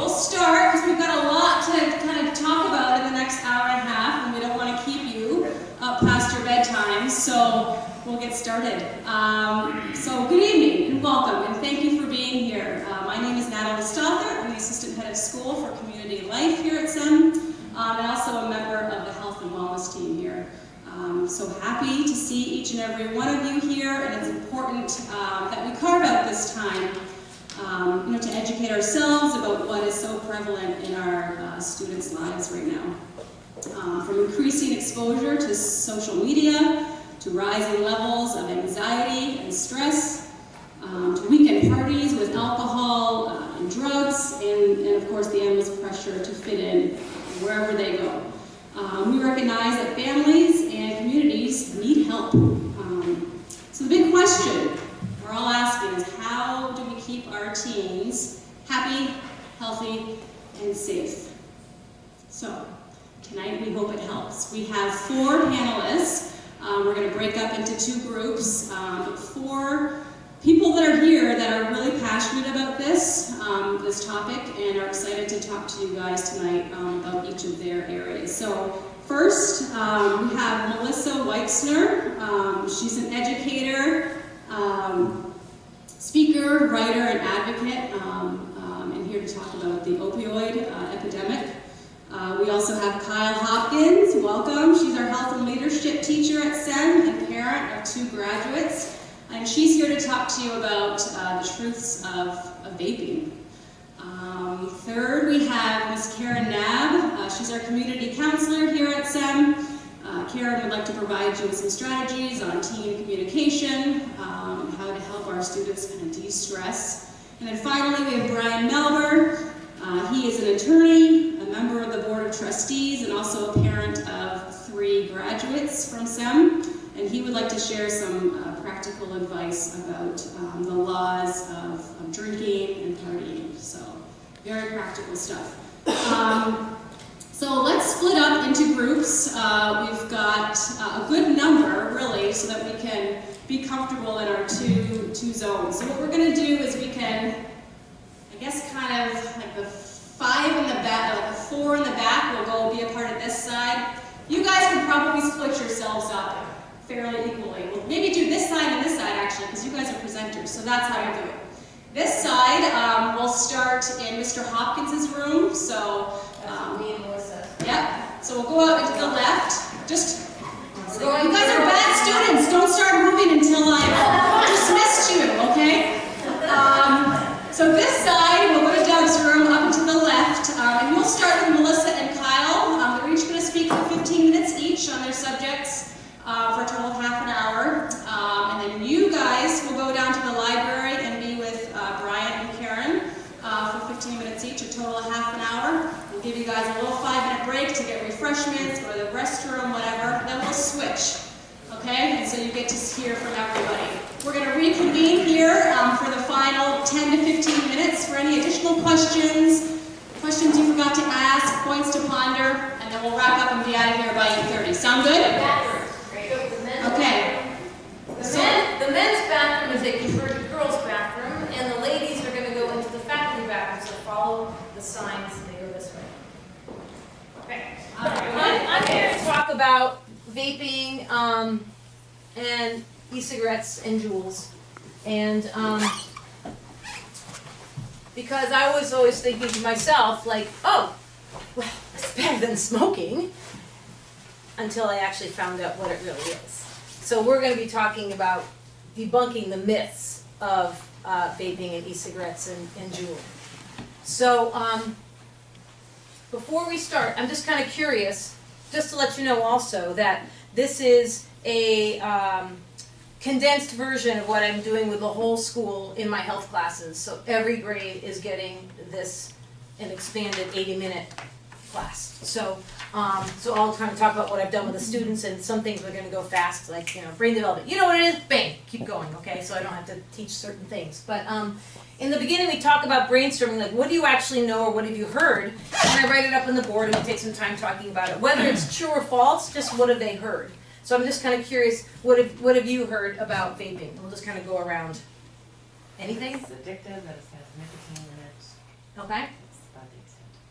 we'll start because we've got a lot to kind of talk about in the next hour and a half, and we don't want to keep you up past your bedtime, so we'll get started. So good evening and welcome, and thank you for being here. My name is Natalie Stother. I'm the Assistant Head of School for Community Life here at SEM, and also a member of the Health and Wellness team here. So happy to see each and every one of you here, and it's important that we carve out this time to educate ourselves about what is so prevalent in our students' lives right now. From increasing exposure to social media, to rising levels of anxiety and stress, to weekend parties with alcohol and drugs, and of course the endless pressure to fit in wherever they go. We recognize that families and communities need help. So the big question we're all asking is, how do we keep our teens happy, healthy, and safe? So tonight we hope it helps. We have 4 panelists. We're going to break up into 2 groups, but 4 people that are here that are really passionate about this topic and are excited to talk to you guys tonight about each of their areas. So first, we have Melissa Weiksnar. She's an educator, speaker, writer, and advocate, and here to talk about the opioid epidemic. We also have Kyle Hopkins. Welcome. She's our health and leadership teacher at SEM and parent of 2 graduates. And she's here to talk to you about the truths of vaping. Third, we have Ms. Karen Knab. She's our community counselor here at SEM. Karen would like to provide you with some strategies on teen communication, and how to help our students kind of de-stress. And then finally, we have Brian Melber. He is an attorney, a member of the Board of Trustees, and also a parent of 3 graduates from SEM. And he would like to share some practical advice about the laws of drinking and partying. So, very practical stuff. So let's split up into groups. We've got a good number, really, so that we can be comfortable in our two zones. So what we're going to do is we can, I guess, kind of like the 5 in the back, like the 4 in the back will go be a part of this side. You guys can probably split yourselves up fairly equally. We'll maybe do this side and this side, actually, because you guys are presenters, so that's how you do it. This side, we'll start in Mr. Hopkins' room, so... me and Melissa. Yep, so we'll go out into the left. Just, you guys are bad students, don't start moving until I've dismissed you, okay? So this side, we'll go to Doug's room, up into the left, and we'll start with Melissa and Kyle. They're each going to speak for 15 minutes each on their subjects. For a total of half an hour, and then you guys will go down to the library and be with Brian and Karen for 15 minutes each, a total of half an hour. We'll give you guys a little 5-minute break to get refreshments, go to the restroom, whatever, then we'll switch, okay? And so you get to hear from everybody. We're going to reconvene here for the final 10 to 15 minutes for any additional questions you forgot to ask, points to ponder, and then we'll wrap up and be out of here by 8:30. Sound good? Okay. The men's bathroom is a converted girls' bathroom, and the ladies are going to go into the faculty bathroom, so follow the signs and they go this way. Okay. I'm here to talk about vaping and e-cigarettes and Juuls. And because I was always thinking to myself, like, oh, well, it's better than smoking, until I actually found out what it really is. So we're going to be talking about debunking the myths of vaping and e-cigarettes and Juul. So before we start, I'm just kind of curious, just to let you know also that this is a condensed version of what I'm doing with the whole school in my health classes. So every grade is getting this, an expanded 80-minute class. So I'll kind of talk about what I've done with the students, and some things we're going to go fast, like, brain development. You know what it is? Bang, keep going, okay? So I don't have to teach certain things. But in the beginning, we talk about brainstorming, like, what do you actually know or what have you heard? And I write it up on the board, and we take some time talking about it. Whether it's true or false, just what have they heard? So I'm just kind of curious, what have you heard about vaping? We'll just kind of go around. Anything? It's addictive, that it has nicotine in it. Okay. It's about the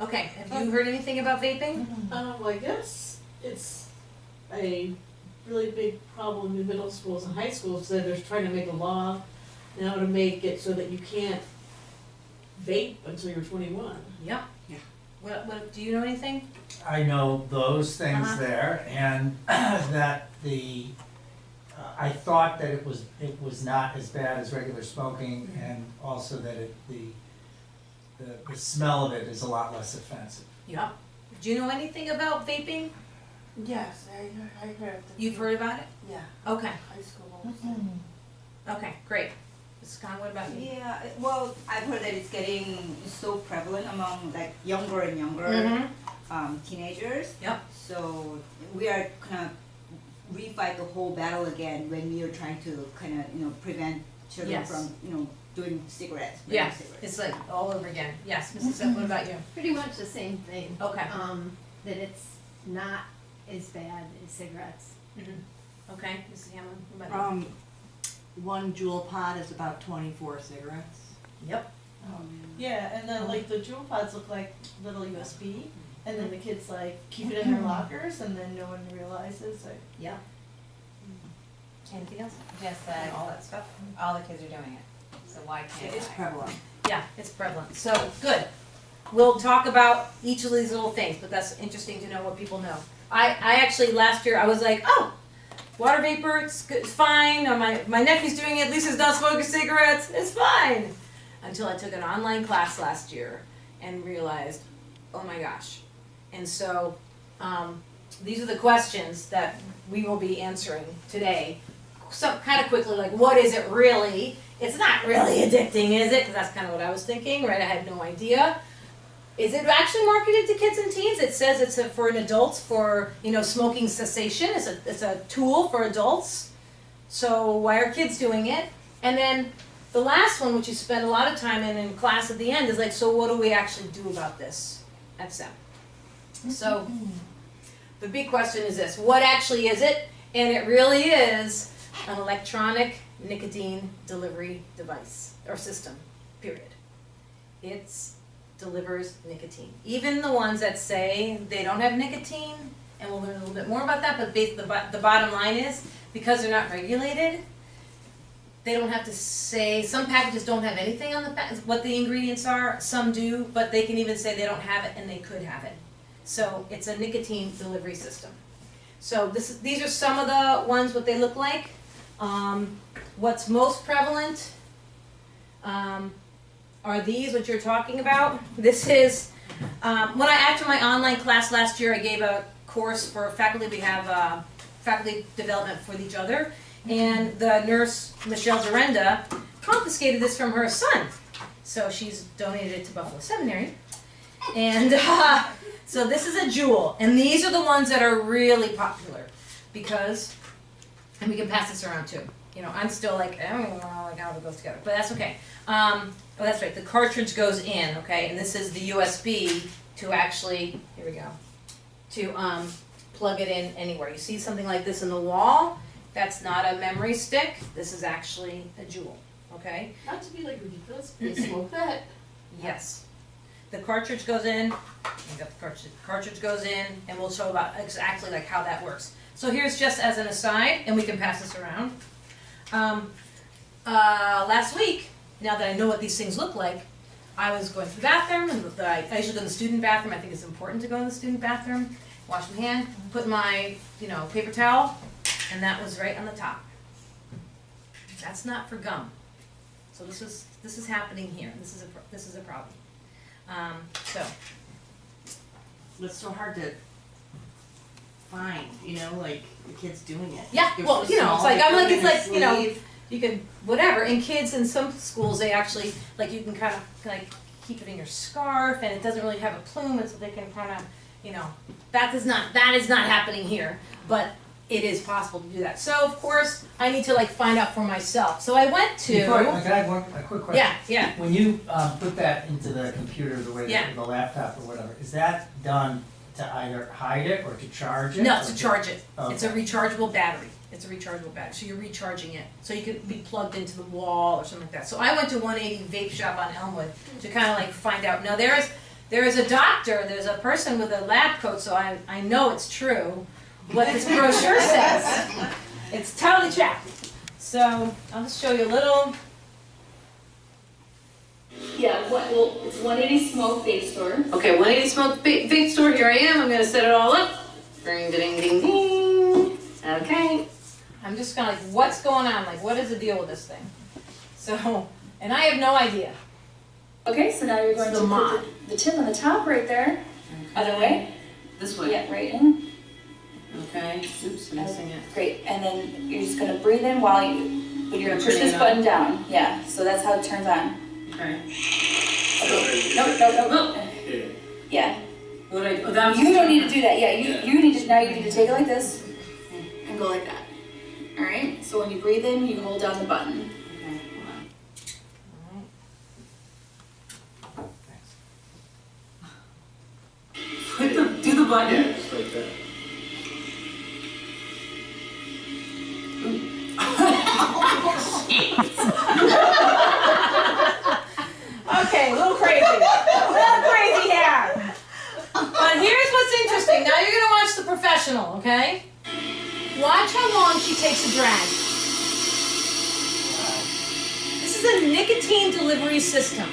Okay, have you heard anything about vaping? Well, I guess it's a really big problem in middle schools and high schools, so they're trying to make a law now to make it so that you can't vape until you're 21. Yep. Yeah. What, do you know anything? I know those things Uh-huh. there, and that I thought that it was not as bad as regular smoking, and also that the smell of it is a lot less offensive. Yep. Do you know anything about vaping? Yes, I heard. That You've heard about it? Yeah, Okay. high school. Okay, great. Mrs. Khan, what about you? Yeah, well, I've heard that it's getting so prevalent among like younger and younger teenagers. Yep. So we are kind of refight the whole battle again when we are trying to kind of prevent children Yes. from doing cigarettes. Yeah, burning cigarettes. it's like all over again. Yes, Mrs. Sepp, what about you? Pretty much the same thing. Okay. That it's not as bad as cigarettes. Okay, Mrs. Hamlin, what about you? 1 Juul pod is about 24 cigarettes. Yep. Yeah, and then like the Juul pods look like little USB, and then the kids like keep it in their lockers, and then no one realizes. Like, Yep. Anything else? Just that all that stuff, all the kids are doing it, so why can't It is I? prevalent. Yeah, it's prevalent. So, good. We'll talk about each of these little things, but that's interesting to know what people know. I actually, last year, I was like, oh, water vapor, it's good, it's fine. My nephew's doing it, Lisa's not smoking cigarettes, it's fine. Until I took an online class last year and realized, oh my gosh. And so, these are the questions that we will be answering today. So kind of quickly, like, what is it really? It's not really addicting, is it? Because that's kind of what I was thinking, right? I had no idea. Is it actually marketed to kids and teens? It says it's for an adult for, smoking cessation. It's a tool for adults. So why are kids doing it? And then the last one, which you spend a lot of time in class at the end, is like, so what do we actually do about this at SEM? So the big question is this: what actually is it? And it really is an electronic nicotine delivery device or system, period. It delivers nicotine. Even the ones that say they don't have nicotine, and we'll learn a little bit more about that, but the bottom line is, because they're not regulated, they don't have to say, some packages don't have anything on what the ingredients are, some do, but they can even say they don't have it and they could have it. So it's a nicotine delivery system. So these are some of the ones, what they look like. What's most prevalent are these, what you're talking about. This is, after my online class last year, I gave a course for faculty. We have faculty development for each other. And the nurse, Michelle Zarenda, confiscated this from her son. So she's donated it to Buffalo Seminary. And so this is a Juul. And these are the ones that are really popular because, and we can pass this around too. I'm still like, I don't even know how it goes together, but that's okay. Oh, that's right, the cartridge goes in, okay, and this is the USB to actually, here we go, to plug it in anywhere. You see something like this in the wall, that's not a memory stick, this is actually a Juul, okay? Not to be like ridiculous, but smoke that. Yes. The cartridge goes in, you got the cartridge goes in, and we'll show about exactly like how that works. So here's just as an aside, and we can pass this around. Last week, now that I know what these things look like, I was going to the bathroom, and I usually go to the student bathroom. I think it's important to go in the student bathroom, wash my hand, put my, paper towel, and that was right on the top. That's not for gum. So this is happening here. This is a problem. It's so hard to find, like the kids doing it. Yeah, They're well, so it's small, like, they I'm put like, it it's in a like, sleeve. you can, whatever. And kids in some schools, they actually, like, you can kind of, like, keep it in your scarf, and it doesn't really have a plume, and so they can kind of, that is not happening here, but it is possible to do that. So, of course, I need to, like, find out for myself. So I went to... Can I have a quick question? Yeah. When you put that into the computer, the way Yeah. the laptop or whatever, is that done to either hide it or to charge it? No, or to charge it. Okay. It's a rechargeable battery. So you're recharging it. So you could be plugged into the wall or something like that. So I went to 180 Vape Shop on Elmwood to kind of like find out. Now there is a doctor, there's a person with a lab coat, so I know it's true, what this brochure says. It's totally trapped. So I'll just show you a little. Yeah, well, it's 180 Smoke Vape Store. Okay, 180 Smoke Vape Store, here I am. I'm going to set it all up. Ding, ding, ding, ding. Okay. I'm just kind of like, what's going on? Like, what is the deal with this thing? So, and I have no idea. Okay, so now you're going to put the tip on the top right there. Okay. Other way. This way. Yeah, right in. Okay. Oops, I'm missing it. Great, and then you're just going to breathe in while but you're going to push this button down. Yeah, so that's how it turns on. Okay. Okay. Nope. Yeah. What I, You don't need to do that. Yeah, you need to, now you need to take it like this and go like that. All right, so when you breathe in, you hold down the button. Okay, hold on. Do the button. Yeah, just like that. Okay, a little crazy. A little crazy here. But here's what's interesting. Now you're going to watch the professional, okay? Watch how long she takes a drag. This is a nicotine delivery system.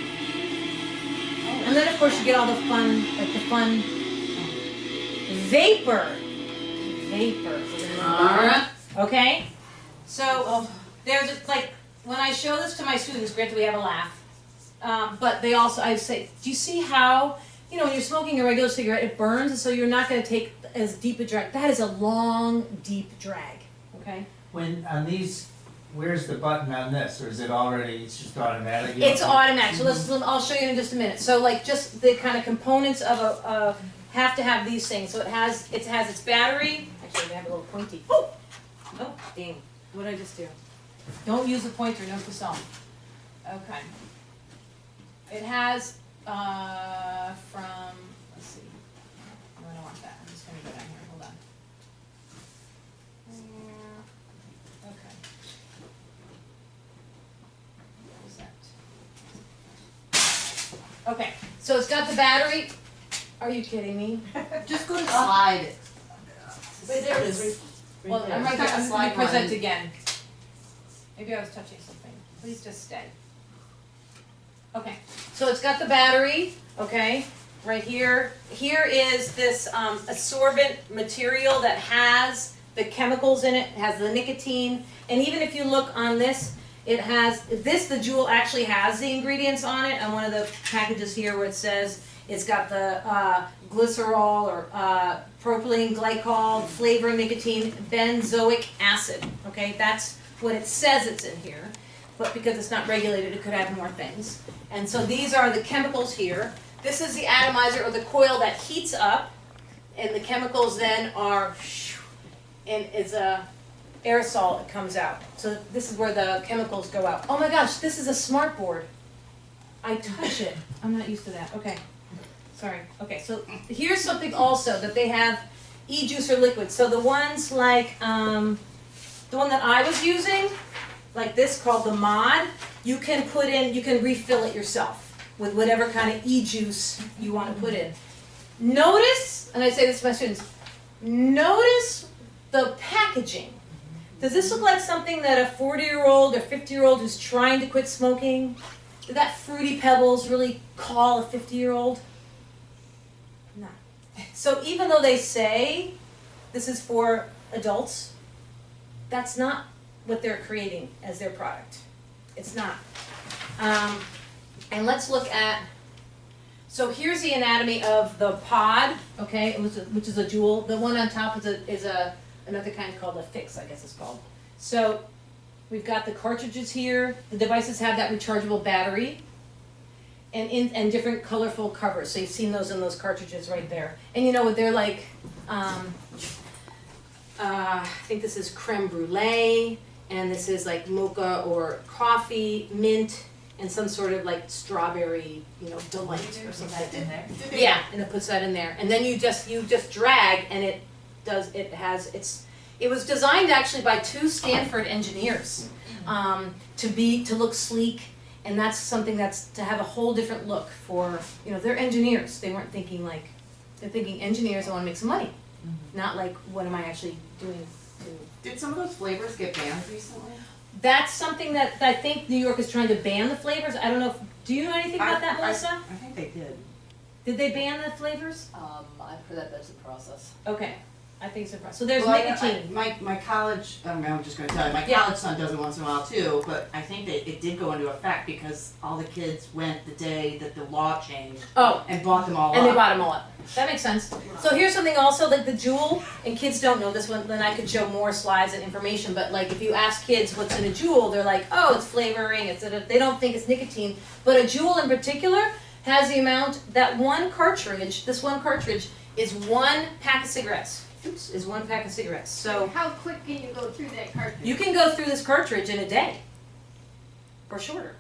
And then, of course, you get all the fun, like the fun vapor. Vapor. Okay? So, there's just like, when I show this to my students, granted we have a laugh, but they also, I say, do you see how, you know, when you're smoking a regular cigarette, it burns, and so you're not going to take as deep a drag. That is a long, deep drag, okay? When, on these, where's the button on this, or is it already, it's just automatic? You It's don't- automatic, so I'll show you in just a minute. So like just the kind of components of have to have these things. So it has its battery. Actually, they have a little pointy. Oh, dang, what did I just do? Don't use the pointer, note to self. Okay. It has from, let's see, no, I don't want that. I'm just going to go down here, hold on. Okay. Okay, so it's got the battery. Are you kidding me? Just go to slide. Wait, there it is. Right Well, there. I'm right there. I'm going Slide to present one. again. Maybe I was touching something. Please just stay. Okay, so it's got the battery, okay, right here. Here is this absorbent material that has the chemicals in it, has the nicotine, and even if you look on this, it has, the Juul actually has the ingredients on it, on one of the packages here where it says it's got the glycerol or propylene glycol, flavor, nicotine, benzoic acid, okay, that's what it says it's in here. But because it's not regulated, it could have more things. And so these are the chemicals here. This is the atomizer or the coil that heats up, and the chemicals then are, and it's a aerosol that comes out. So this is where the chemicals go out. Oh my gosh, this is a smart board. I touch it. I'm not used to that. Okay. Sorry. Okay, so here's something also that they have e-juicer liquid. So the ones like, the one that I was using, like this called the Mod, you can put in, you can refill it yourself with whatever kind of e-juice you want to put in. Notice, and I say this to my students, notice the packaging. Does this look like something that a 40-year-old or 50-year-old who's trying to quit smoking, did that Fruity Pebbles really call a 50-year-old? No. So even though they say this is for adults, that's not what they're creating as their product. It's not. And let's look at, so here's the anatomy of the pod, okay, which is a Juul. The one on top is another kind called a fix, I guess it's called. So we've got the cartridges here. The devices have that rechargeable battery and different colorful covers. So you've seen those in those cartridges right there. And you know what, they're like, I think this is creme brulee, and this is like mocha or coffee, mint, and some sort of like strawberry, you know, delight or something. In there. Yeah, and it puts that in there, and then you just drag, and it was designed actually by two Stanford engineers to look sleek And that's something that's to have a whole different look for, they're engineers. They weren't thinking like, they're thinking engineers, I want to make some money. Not like, what am I actually doing to... Did some of those flavors get banned recently? That's something that I think New York is trying to ban the flavors. I don't know do you know anything about that, Melissa? I think they did. Did they ban the flavors? I've heard that that's a process. Okay. I think so. So there's Well, nicotine. My college, I'm just going to tell you, my college son does it once in a while too, but I think it did go into effect because all the kids went the day that the law changed and bought them all up. And they bought them all up. That makes sense. So here's something also, like the Juul, and kids don't know this one, then I could show more slides and information, but like if you ask kids what's in a Juul, they're like, oh, it's flavoring, they don't think it's nicotine. But a Juul in particular has the amount, this one cartridge is 1 pack of cigarettes. Is 1 pack of cigarettes. So how quick can you go through that cartridge? you can go through this cartridge in a day, or shorter.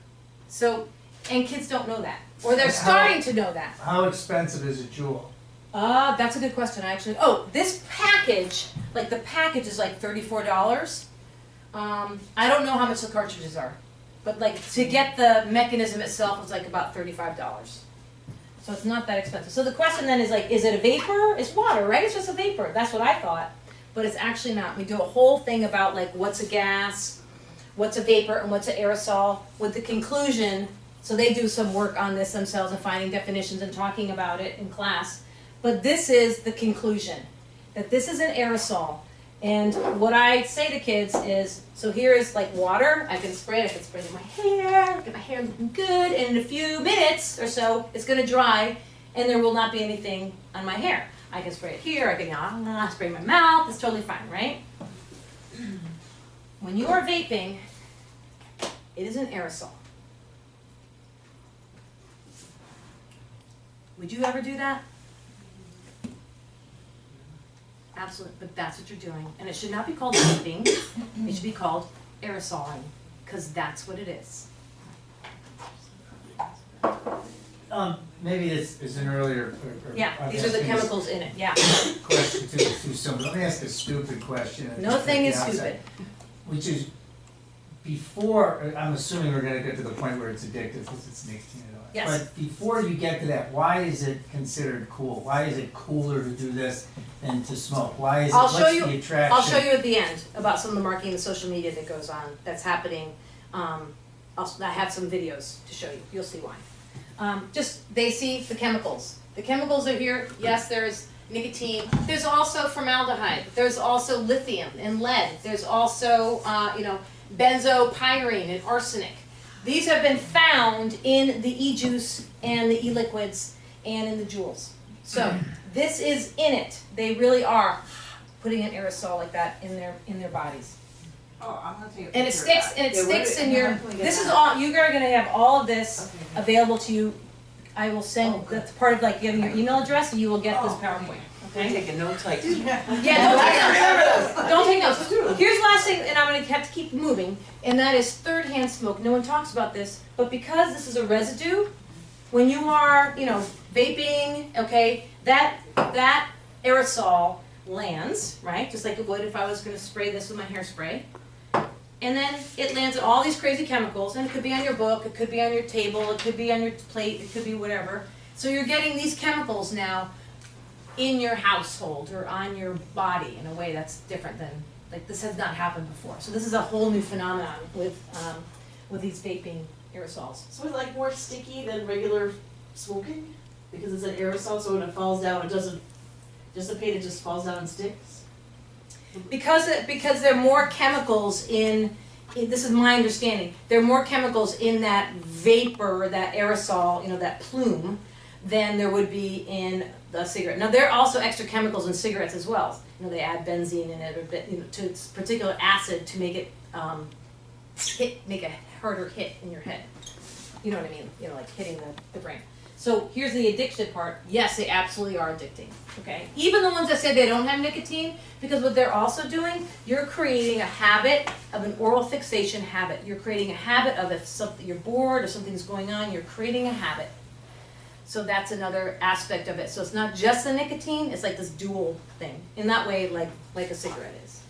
So, and kids don't know that, or they're starting to know that. How expensive is a Juul? That's a good question. This package, like the package is like $34. I don't know how much the cartridges are, but like to get the mechanism itself is like about $35. So it's not that expensive. So the question then is like, is it a vapor? It's water, right? It's just a vapor. That's what I thought. But it's actually not. We do a whole thing about like what's a gas, what's a vapor, and what's an aerosol with the conclusion. So they do some work on this themselves and finding definitions and talking about it in class. But this is the conclusion, that this is an aerosol. And what I say to kids is, so here is like water, I can spray it in my hair, get my hair looking good, and in a few minutes or so, it's gonna dry, and there will not be anything on my hair. I can spray it here, I can spray my mouth, it's totally fine, right? When you are vaping, it is an aerosol. Would you ever do that? Absolutely, but that's what you're doing. And it should not be called vaping, it should be called aerosoling, because that's what it is. Maybe it's an earlier. Yeah, these are the chemicals in it, yeah. Question too soon, but let me ask a stupid question. No thing is stupid. Which is, before, I'm assuming we're gonna get to the point where it's addictive, because it's nicotine and all that. Yes. But before you get to that, why is it considered cool? Why is it cooler to do this than to smoke? Why is it, what's the attraction? I'll show you at the end about some of the marketing and social media that goes on, that's happening. I have some videos to show you, you'll see why. They see the chemicals. The chemicals are here, yes, there's nicotine. There's also formaldehyde. There's also lithium and lead. There's also, benzopyrene and arsenic. These have been found in the e-juice and the e-liquids and in the Juuls. So this is in it. They really are putting an aerosol like that in their bodies. Oh, I'm gonna take a And it picture of sticks. that. And it sticks in your. This is all. You are going to have all of this available to you. I will send. That's part of like giving your email address, and you will get this PowerPoint. I'm Okay. taking notes like. Yeah. Don't take notes. Here's the last thing, and I'm going to have to keep moving, and that is third-hand smoke. No one talks about this, but because this is a residue, when you are, vaping, okay, that aerosol lands, right? Just like it would if I was going to spray this with my hairspray. And then it lands on all these crazy chemicals, and it could be on your book, it could be on your table, it could be on your plate, it could be whatever. So you're getting these chemicals now in your household or on your body in a way that's different than, like this has not happened before. So this is a whole new phenomenon with these vaping aerosols. So it's like more sticky than regular smoking? Because it's an aerosol, so when it falls down, it doesn't dissipate, it just falls down and sticks? Because there are more chemicals in, this is my understanding, there are more chemicals in that vapor, that aerosol, that plume, than there would be in the cigarette. Now there are also extra chemicals in cigarettes as well. They add benzene in it, or to its particular acid to make it make a harder hit in your head. You know what I mean? Like hitting the brain. So here's the addiction part. Yes, they absolutely are addicting. Okay, even the ones that say they don't have nicotine, because what they're also doing, you're creating a habit of an oral fixation habit. You're creating a habit of if something you're bored or something's going on, you're creating a habit. So that's another aspect of it. So it's not just the nicotine; it's like this dual thing. In that way, like a cigarette is.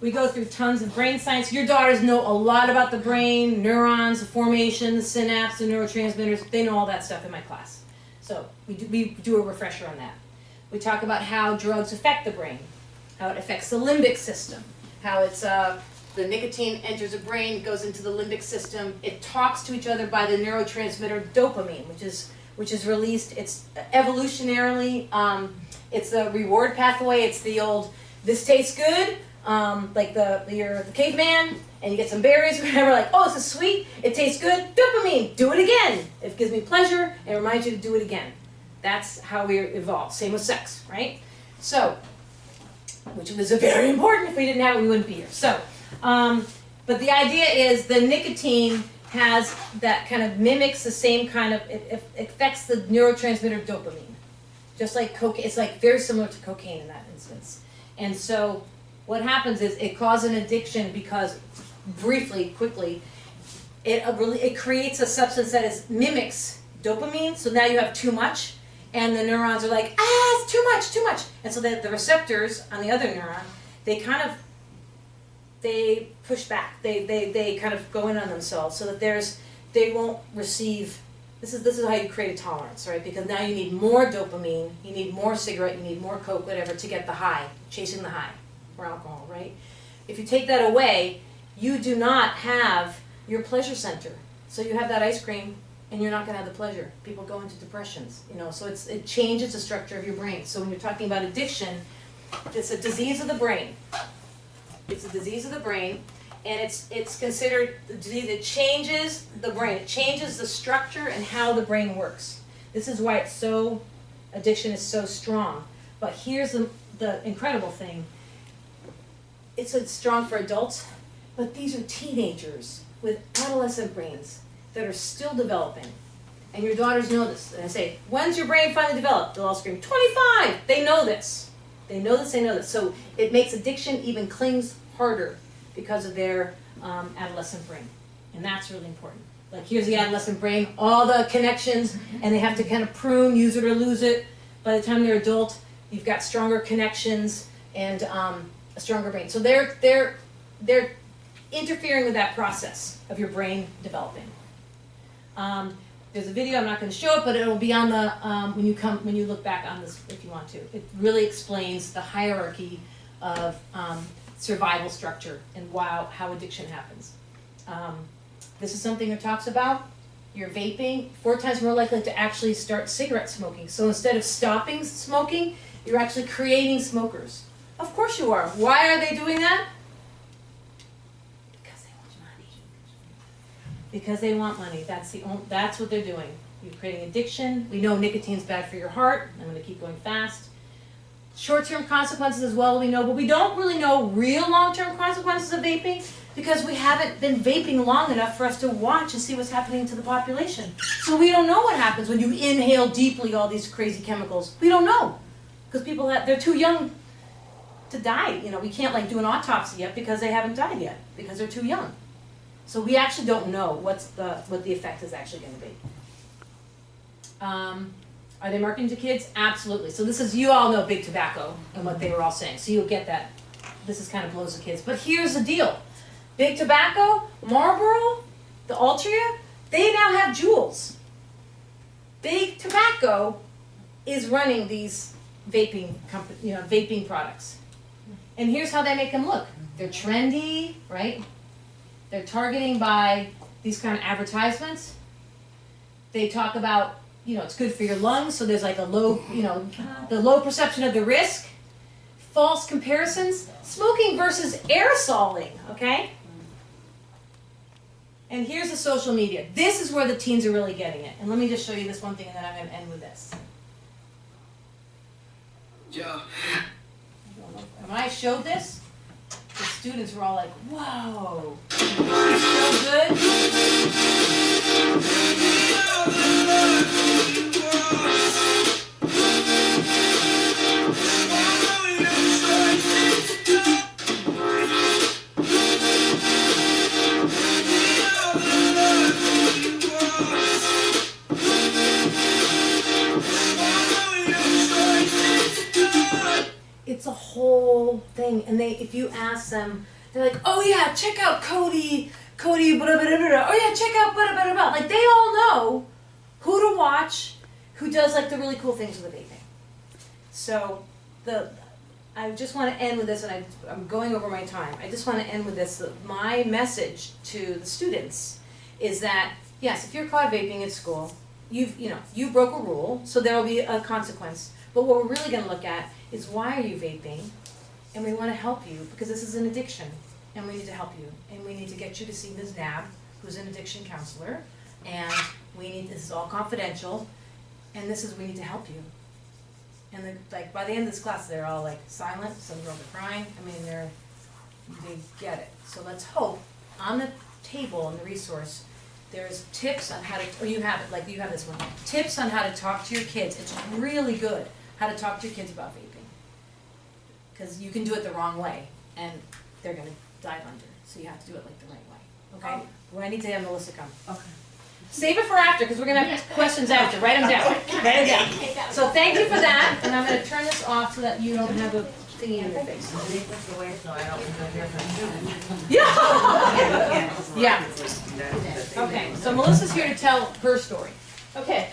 We go through tons of brain science. Your daughters know a lot about the brain, neurons, the formation, the synapse, the neurotransmitters. They know all that stuff in my class. So we do a refresher on that. We talk about how drugs affect the brain, how it affects the limbic system, how it's the nicotine enters the brain, goes into the limbic system. It talks to each other by the neurotransmitter dopamine, which is released. It's evolutionarily, it's the reward pathway. It's the old, this tastes good, like you're the caveman, and you get some berries or whatever, like, oh, this is sweet, it tastes good, dopamine, do it again. It gives me pleasure, and it reminds you to do it again. That's how we evolve. Same with sex, right? So, which was very important. If we didn't have it, we wouldn't be here. So, but the idea is the nicotine has that kind of mimics the same kind of, it affects the neurotransmitter dopamine. Just like cocaine, it's like very similar to cocaine in that instance. And so what happens is it causes an addiction because, briefly, quickly, it creates a substance that mimics dopamine, so now you have too much, and the neurons are like, it's too much. And so the receptors on the other neuron, they push back, they kind of go in on themselves so that they won't receive, this is how you create a tolerance, right? Because now you need more dopamine, you need more cigarette, you need more coke, whatever, to get the high, chasing the high, or alcohol, right? If you take that away, you do not have your pleasure center. So you have that ice cream, and you're not going to have the pleasure. People go into depressions, so it changes the structure of your brain. So when you're talking about addiction, it's a disease of the brain. It's a disease of the brain, and it's considered a disease that changes the brain. It changes the structure and how the brain works. This is why addiction is so strong. But here's the incredible thing. It's strong for adults, but these are teenagers with adolescent brains that are still developing. And your daughters know this. And I say, when's your brain finally developed? They'll all scream, 25! They know this. They know this. So it makes addiction even clings harder because of their adolescent brain. And that's really important. Like, here's the adolescent brain, all the connections, and they have to kind of prune, use it or lose it. By the time they're adult, you've got stronger connections and a stronger brain. So they're interfering with that process of your brain developing. There's a video, I'm not going to show it, but it'll be on the, when you look back on this if you want to. It really explains the hierarchy of survival structure and how addiction happens. This is something it talks about. You're vaping, 4 times more likely to actually start cigarette smoking. So instead of stopping smoking, you're actually creating smokers. Of course you are. Why are they doing that? Because they want money. That's what they're doing. You're creating addiction. We know nicotine's bad for your heart. I'm going to keep going fast. Short-term consequences as well, we know, but we don't really know real long-term consequences of vaping because we haven't been vaping long enough for us to watch and see what's happening to the population. So we don't know what happens when you inhale deeply all these crazy chemicals. We don't know because they're too young to die. We can't do an autopsy yet because they haven't died yet because they're too young. So we actually don't know what the effect is actually going to be. Are they marketing to kids? Absolutely. So you all know big tobacco and what they were all saying. So you'll get that. This is kind of blows the kids. But here's the deal. Big tobacco, Marlboro, the Altria, they now have Juuls. Big tobacco is running these vaping products. And here's how they make them look. They're trendy, right? They're targeting by these kind of advertisements. They talk about, it's good for your lungs, so there's like a low, the low perception of the risk. False comparisons. Smoking versus aerosoling, okay? And here's the social media. This is where the teens are really getting it. And let me just show you this one thing, and then I'm going to end with this. Yeah. When I showed this, the students were all like, whoa, so good. it's a whole thing. And if you ask them, they're like, oh yeah, check out Cody, blah, blah, blah, blah. Oh yeah, check out blah, blah, blah. Like they all know who to watch, who does like the really cool things with the vaping. So I just want to end with this, and I'm going over my time. I just want to end with this. My message to the students is that, yes, if you're caught vaping at school, you broke a rule, so there will be a consequence. But what we're really going to look at is why are you vaping, and we want to help you because this is an addiction, and we need to help you, and we need to get you to see Ms. Knab, who's an addiction counselor, and this is all confidential, and we need to help you. And then, like, by the end of this class, they're all like silent. Some girls are crying. I mean, they get it. So let's hope on the table in the resource, there's tips on how to, or you have it, like you have this one. Tips on how to talk to your kids. It's really good how to talk to your kids about vaping, because you can do it the wrong way, and they're gonna dive under. So you have to do it like the right way. Okay. Well, I need to have Melissa come. Okay. Save it for after, because we're going to have questions after. Write them down. Write them down. So thank you for that, and I'm going to turn this off so that you don't have a thingy in your face. Yeah. Yeah. Okay, so Melissa's here to tell her story. Okay,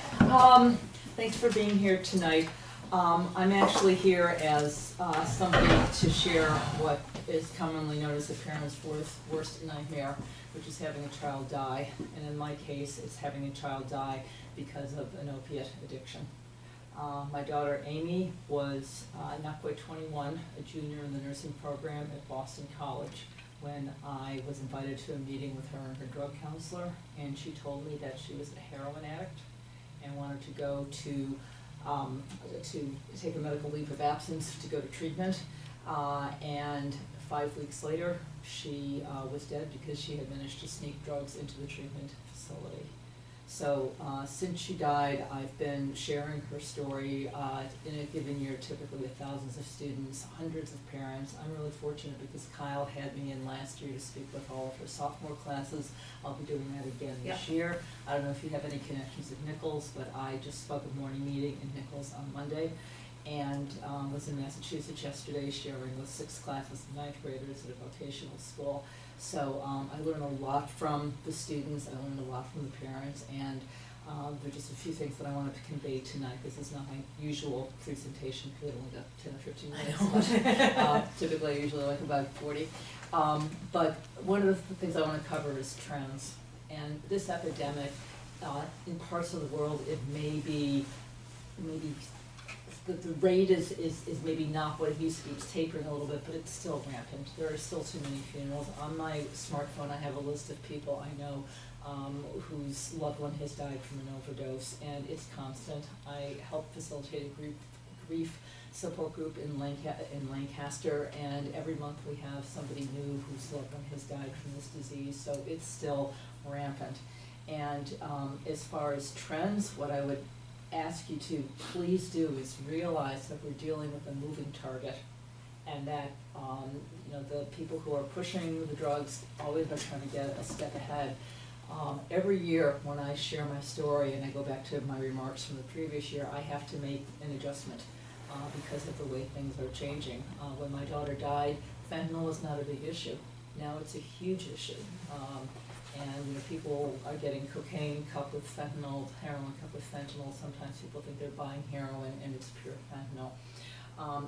thanks for being here tonight. I'm actually here as somebody to share what is commonly known as the parent's worst nightmare, which is having a child die. And in my case, it's having a child die because of an opiate addiction. My daughter Amy was not quite 21, a junior in the nursing program at Boston College, when I was invited to a meeting with her and her drug counselor, and she told me that she was a heroin addict and wanted to go to take a medical leave of absence to go to treatment, and 5 weeks later she was dead because she had managed to sneak drugs into the treatment facility. So since she died, I've been sharing her story in a given year, typically with thousands of students, hundreds of parents. I'm really fortunate because Kyle had me in last year to speak with all of her sophomore classes. I'll be doing that again this year. I don't know if you have any connections with Nichols, but I just spoke at a morning meeting in Nichols on Monday, and was in Massachusetts yesterday sharing with 6 classes of 9th graders at a vocational school. So I learned a lot from the students, I learned a lot from the parents, and there are just a few things that I wanted to convey tonight. This is not my usual presentation because I only got 10 or 15 minutes. Typically I usually like about 40. But one of the things I want to cover is trends. And this epidemic, in parts of the world, it may be the rate is maybe not what it used to be. It's tapering a little bit, but it's still rampant. There are still too many funerals. On my smartphone, I have a list of people I know whose loved one has died from an overdose, and it's constant. I help facilitate a grief support group in Lancaster, and every month we have somebody new whose loved one has died from this disease, so it's still rampant. And as far as trends, what I would ask you to please do is realize that we're dealing with a moving target, and that the people who are pushing the drugs always are trying to get a step ahead. Every year when I share my story and I go back to my remarks from the previous year, I have to make an adjustment because of the way things are changing. When my daughter died, fentanyl was not a big issue. Now it's a huge issue. And people are getting cocaine cupped with fentanyl, heroin cupped with fentanyl. Sometimes people think they're buying heroin and it's pure fentanyl.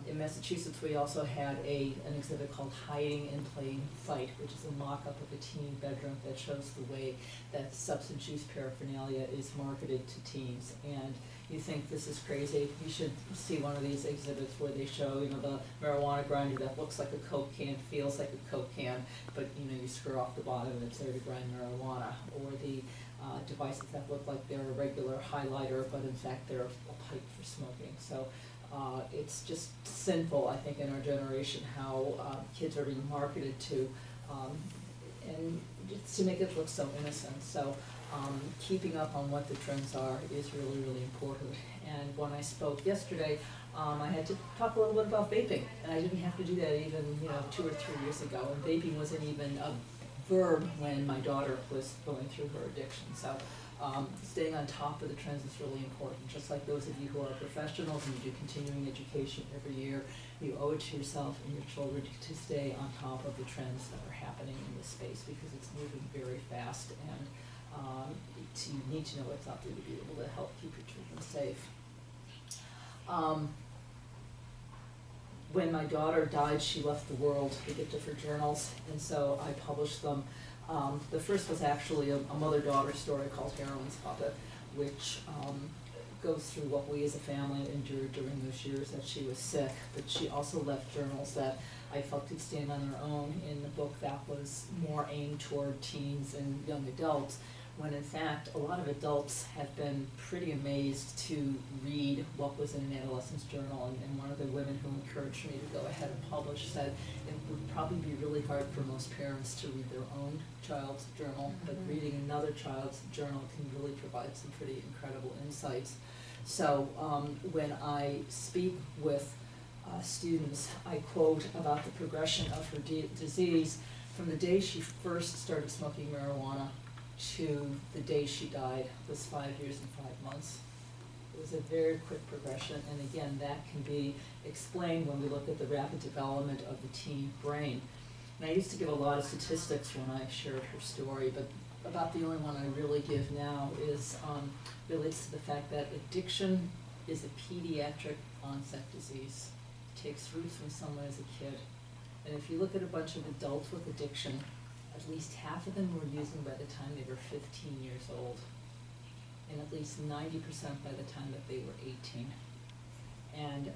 In Massachusetts, we also had an exhibit called Hiding in Plain Sight, which is a mock-up of a teen bedroom that shows the way that substance use paraphernalia is marketed to teens. And you think this is crazy, you should see one of these exhibits where they show, the marijuana grinder that looks like a Coke can, feels like a Coke can, but you screw off the bottom and it's there to grind marijuana, or the devices that look like they're a regular highlighter, but in fact they're a pipe for smoking. So it's just sinful, I think, in our generation how kids are being marketed to, and just to make it look so innocent. So keeping up on what the trends are is really, really important. And when I spoke yesterday, I had to talk a little bit about vaping, and I didn't have to do that even 2 or 3 years ago. And vaping wasn't even a verb when my daughter was going through her addiction. So Staying on top of the trends is really important. Just like those of you who are professionals and you do continuing education every year, you owe it to yourself and your children to stay on top of the trends that are happening in this space because it's moving very fast, and you need to know what's out there to be able to help keep your children safe. When my daughter died, she left the world the gift of her journals, and so I published them. The first was actually a mother-daughter story called Heroine's Puppet, which goes through what we as a family endured during those years that she was sick, but she also left journals that I felt could stand on their own in the book that was more aimed toward teens and young adults, when in fact a lot of adults have been pretty amazed to read what was in an adolescent's journal, and one of the women who encouraged me to go ahead and publish said it would probably be really hard for most parents to read their own child's journal, but reading another child's journal can really provide some pretty incredible insights. So when I speak with students, I quote about the progression of her disease from the day she first started smoking marijuana to the day she died was 5 years and 5 months. It was a very quick progression, and again, that can be explained when we look at the rapid development of the teen brain. And I used to give a lot of statistics when I shared her story, but about the only one I really give now is relates to the fact that addiction is a pediatric onset disease. It takes roots when someone is a kid. And if you look at a bunch of adults with addiction, at least half of them were using by the time they were 15 years old, and at least 90% by the time that they were 18. And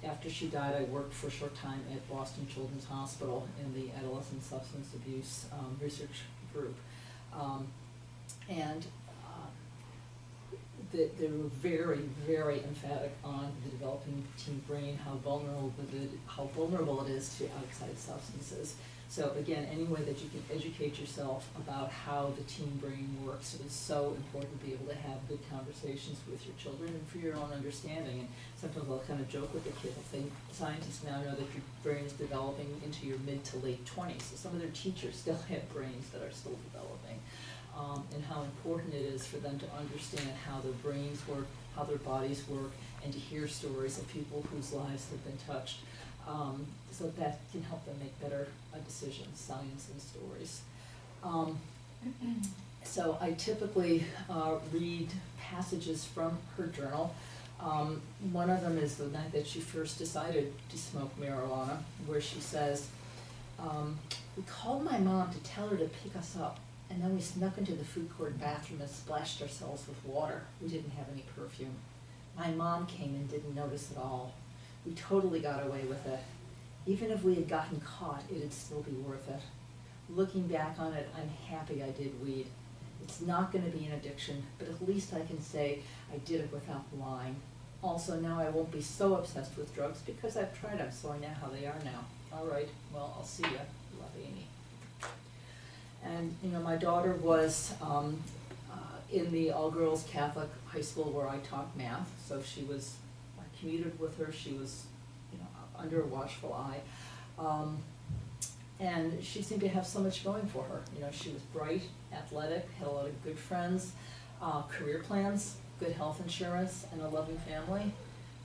after she died, I worked for a short time at Boston Children's Hospital in the Adolescent Substance Abuse Research Group. They were very, very emphatic on the developing teen brain, how vulnerable it is to outside substances. So again, any way that you can educate yourself about how the teen brain works is so important to be able to have good conversations with your children and for your own understanding. And sometimes I'll kind of joke with the kids, I think scientists now know that your brain is developing into your mid to late 20s. So some of their teachers still have brains that are still developing. And how important it is for them to understand how their brains work, how their bodies work, and to hear stories of people whose lives have been touched. So that can help them make better decisions, science and stories. So I typically read passages from her journal. One of them is the night that she first decided to smoke marijuana, where she says, we called my mom to tell her to pick us up, and then we snuck into the food court bathroom and splashed ourselves with water. We didn't have any perfume. My mom came and didn't notice at all. We totally got away with it. Even if we had gotten caught, it'd still be worth it. Looking back on it, I'm happy I did weed. It's not going to be an addiction, but at least I can say I did it without lying. Also, now I won't be so obsessed with drugs because I've tried them, so I know how they are now. All right, well, I'll see ya. Love, Amy. And, you know, my daughter was in the all-girls Catholic high school where I taught math, so she was, I commuted with her, she was, you know, under a watchful eye. And she seemed to have so much going for her. You know, she was bright, athletic, had a lot of good friends, career plans, good health insurance, and a loving family.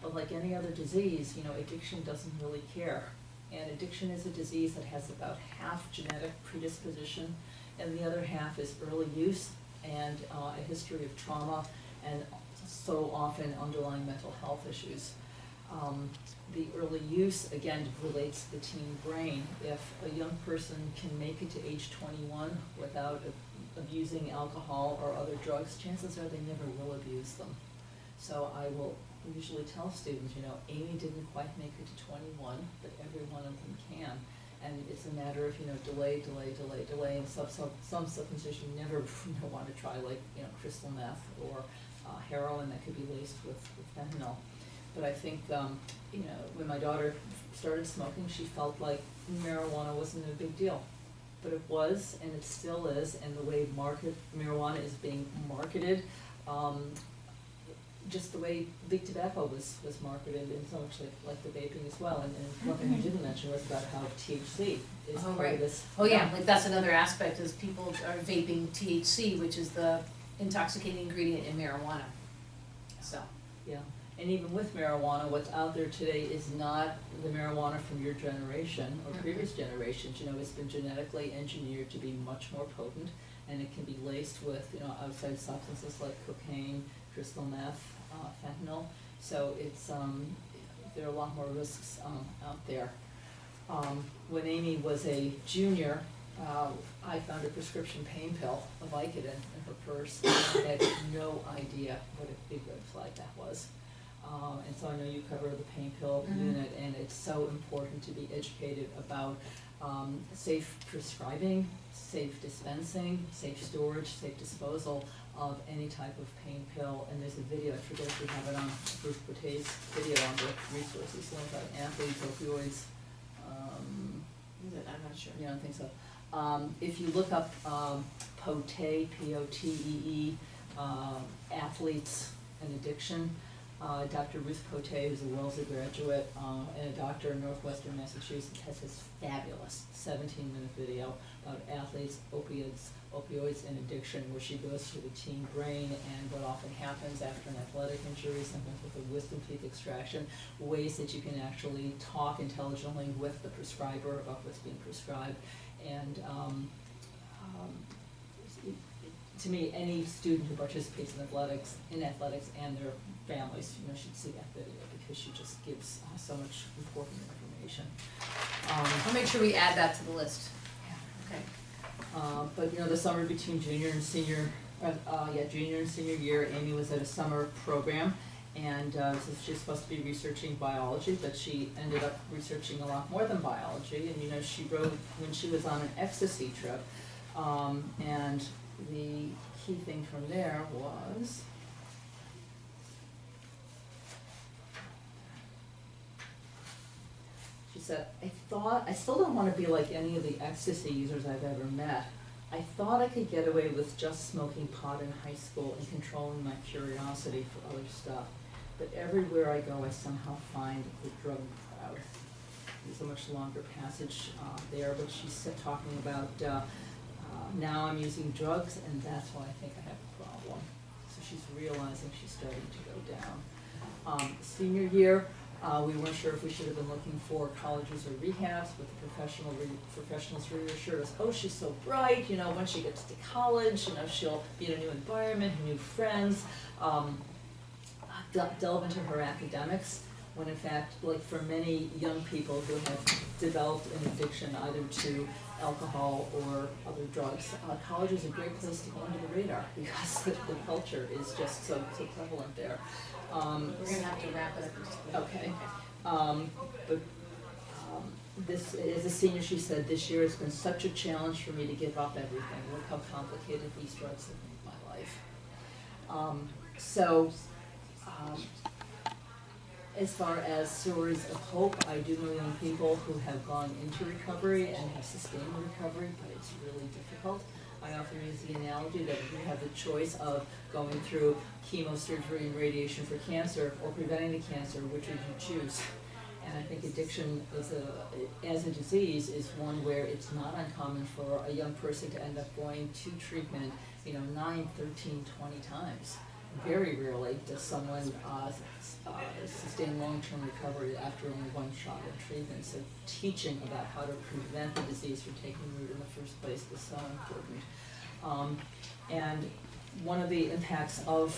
But like any other disease, you know, addiction doesn't really care. And addiction is a disease that has about half genetic predisposition, and the other half is early use and a history of trauma, and so often underlying mental health issues. The early use, again, relates to the teen brain. If a young person can make it to age 21 without abusing alcohol or other drugs, chances are they never will abuse them. So I will usually tell students, you know, Amy didn't quite make it to 21, but every one of them can. And it's a matter of, you know, delay, and some substances you never want to try, like, you know, crystal meth or heroin that could be laced with fentanyl. But I think, you know, when my daughter started smoking, she felt like marijuana wasn't a big deal. But it was, and it still is, and the way marijuana is being marketed, just the way big tobacco was marketed, and so much like the vaping as well. And one thing you didn't mention was about how THC is part of this. Oh yeah, like that's another aspect is people are vaping THC, which is the intoxicating ingredient in marijuana. So, Yeah, and even with marijuana, what's out there today is not the marijuana from your generation or previous generations. You know, it's been genetically engineered to be much more potent, and it can be laced with, you know, outside substances like cocaine, crystal meth, fentanyl. So it's, there are a lot more risks out there. When Amy was a junior, I found a prescription pain pill, a Vicodin, in her purse. And I had no idea what a big red flag that was. And so I know you cover the pain pill unit, and it's so important to be educated about safe prescribing, safe dispensing, safe storage, safe disposal of any type of pain pill. And there's a video, I forget if we have it on Bruce Boutet's video on the resources link on athletes, opioids. I'm not sure. Yeah, I don't think so. If you look up POTEE, P-O-T-E-E, athletes and addiction, Dr. Ruth Potay, who's a Wellesley graduate and a doctor in Northwestern Massachusetts, has this fabulous 17-minute video about athletes, opioids, and addiction, where she goes through the teen brain and what often happens after an athletic injury, sometimes with a wisdom teeth extraction, ways that you can actually talk intelligently with the prescriber about what's being prescribed. And to me, any student who participates in athletics and their families, you know, should see that video, because she just gives so much important information. I'll make sure we add that to the list. Okay. But you know, the summer between junior and senior year, Amy was at a summer program, and so she's supposed to be researching biology, but she ended up researching a lot more than biology. And you know, she wrote when she was on an ecstasy trip, and the key thing from there was, she said, I still don't want to be like any of the ecstasy users I've ever met. I thought I could get away with just smoking pot in high school and controlling my curiosity for other stuff. But everywhere I go, I somehow find the drug crowd. There's a much longer passage there, but she's talking about now I'm using drugs, and that's why I think I have a problem. So she's realizing she's starting to go down. Senior year, we weren't sure if we should have been looking for colleges or rehabs, but the professionals reassured us, oh, she's so bright, you know, when she gets to college, you know, she'll be in a new environment, new friends, delve into her academics, when in fact, like for many young people who have developed an addiction either to alcohol or other drugs, college is a great place to go under the radar, because the culture is just so prevalent there. We're gonna have to wrap it up. Okay. But this, as a senior, she said, this year has been such a challenge for me to give up everything. Look how complicated these drugs have made my life. As far as stories of hope, I do know young people who have gone into recovery and have sustained recovery, but it's really difficult. I often use the analogy that if you have the choice of going through chemosurgery and radiation for cancer or preventing the cancer, which would you choose? And I think addiction is as a disease is one where it's not uncommon for a young person to end up going to treatment, you know, 9, 13, 20 times. Very rarely does someone sustain long-term recovery after only one shot of treatment. So teaching about how to prevent the disease from taking root in the first place is so important. And one of the impacts of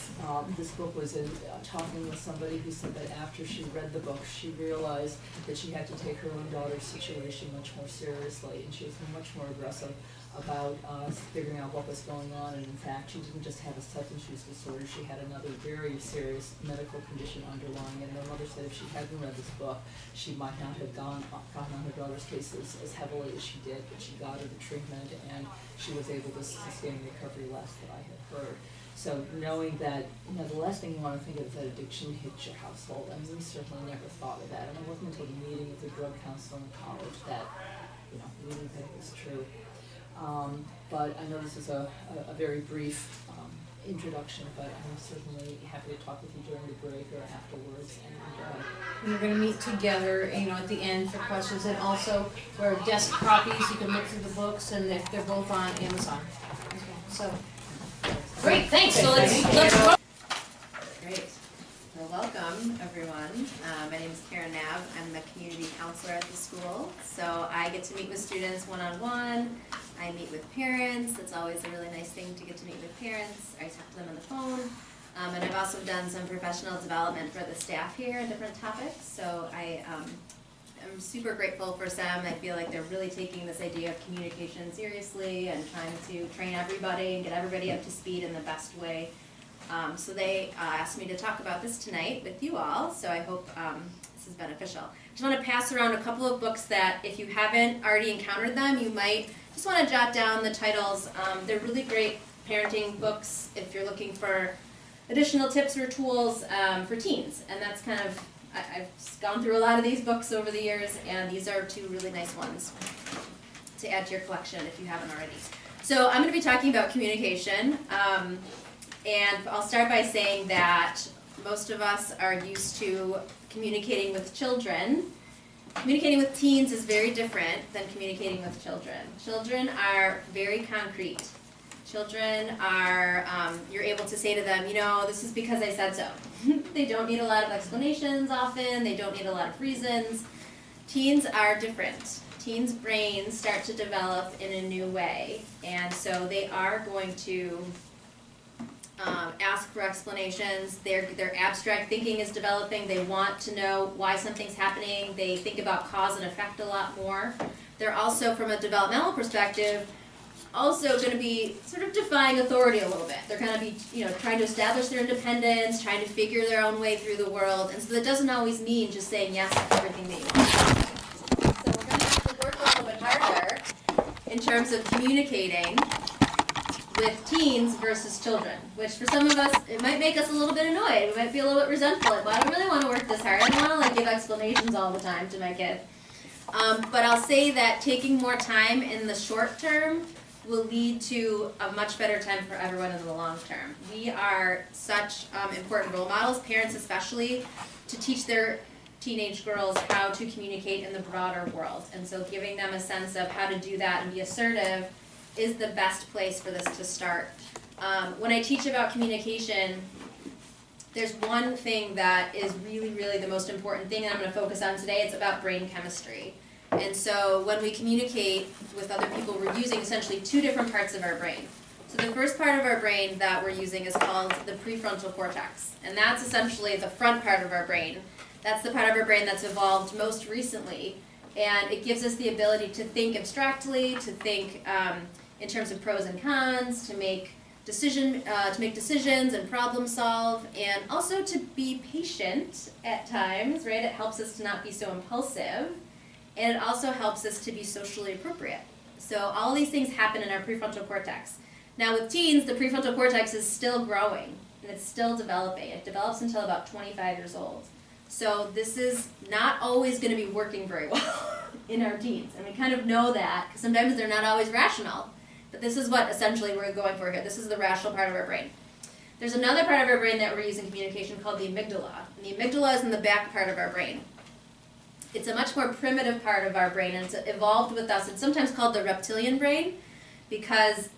this book was in talking with somebody who said that after she read the book, she realized that she had to take her own daughter's situation much more seriously, and she was much more aggressive about figuring out what was going on. And in fact, she didn't just have a substance use disorder, she had another very serious medical condition underlying it. And her mother said if she hadn't read this book, she might not have gotten on her daughter's case as heavily as she did, but she got her the treatment, and she was able to sustain recovery less than I had heard. So knowing that, you know, the last thing you want to think of is that addiction hits your household. I mean, we certainly never thought of that. And it wasn't until the meeting with the drug counselor in college that, you know, we knew that it was true. But I know this is a very brief introduction, but I'm certainly happy to talk with you during the break or afterwards. And we're going to meet together, you know, at the end for questions, and also there are desk copies. You can look through the books, and they're both on Amazon. Okay. So. Great, thanks. So let's go. Great. Well, welcome, everyone. My name is Karen Knab. I'm the community counselor at the school. So I get to meet with students one-on-one. I meet with parents. It's always a really nice thing to get to meet with parents. I talk to them on the phone. And I've also done some professional development for the staff here on different topics. So I'm super grateful for SEM. I feel like they're really taking this idea of communication seriously and trying to train everybody and get everybody up to speed in the best way. So they asked me to talk about this tonight with you all, so I hope this is beneficial. I just want to pass around a couple of books that if you haven't already encountered them, you might just want to jot down the titles. They're really great parenting books if you're looking for additional tips or tools for teens, and that's kind of, I've gone through a lot of these books over the years, and these are two really nice ones to add to your collection if you haven't already. So I'm going to be talking about communication, and I'll start by saying that most of us are used to communicating with children. Communicating with teens is very different than communicating with children. Children are very concrete. Children are, you're able to say to them, you know, this is because I said so. They don't need a lot of explanations often. They don't need a lot of reasons. Teens are different. Teens' brains start to develop in a new way. And so they are going to ask for explanations. Their abstract thinking is developing. They want to know why something's happening. They think about cause and effect a lot more. They're also, from a developmental perspective, also going to be sort of defying authority a little bit. They're going to be, you know, trying to establish their independence, trying to figure their own way through the world, and so that doesn't always mean just saying yes to everything that you want. So we're going to have to work a little bit harder in terms of communicating with teens versus children, which for some of us, it might make us a little bit annoyed. We might feel a little bit resentful, like, well, I don't really want to work this hard. I don't want to like give explanations all the time to my kid. But I'll say that taking more time in the short term will lead to a much better time for everyone in the long term. We are such important role models, parents especially, to teach their teenage girls how to communicate in the broader world. And so giving them a sense of how to do that and be assertive is the best place for this to start. When I teach about communication, there's one thing that is really, really the most important thing that I'm going to focus on today. It's about brain chemistry. And so when we communicate with other people, we're using essentially two different parts of our brain. So the first part of our brain that we're using is called the prefrontal cortex. And that's essentially the front part of our brain. That's the part of our brain that's evolved most recently. And it gives us the ability to think abstractly, to think in terms of pros and cons, to make decisions and problem solve, and also to be patient at times, right? It helps us to not be so impulsive. And it also helps us to be socially appropriate. So all these things happen in our prefrontal cortex. Now with teens, the prefrontal cortex is still growing, and it's still developing. It develops until about 25 years old. So this is not always going to be working very well in our teens. And we kind of know that, because sometimes they're not always rational. But this is what essentially we're going for here. This is the rational part of our brain. There's another part of our brain that we're using in communication called the amygdala. And the amygdala is in the back part of our brain. It's a much more primitive part of our brain, and it's evolved with us. It's sometimes called the reptilian brain because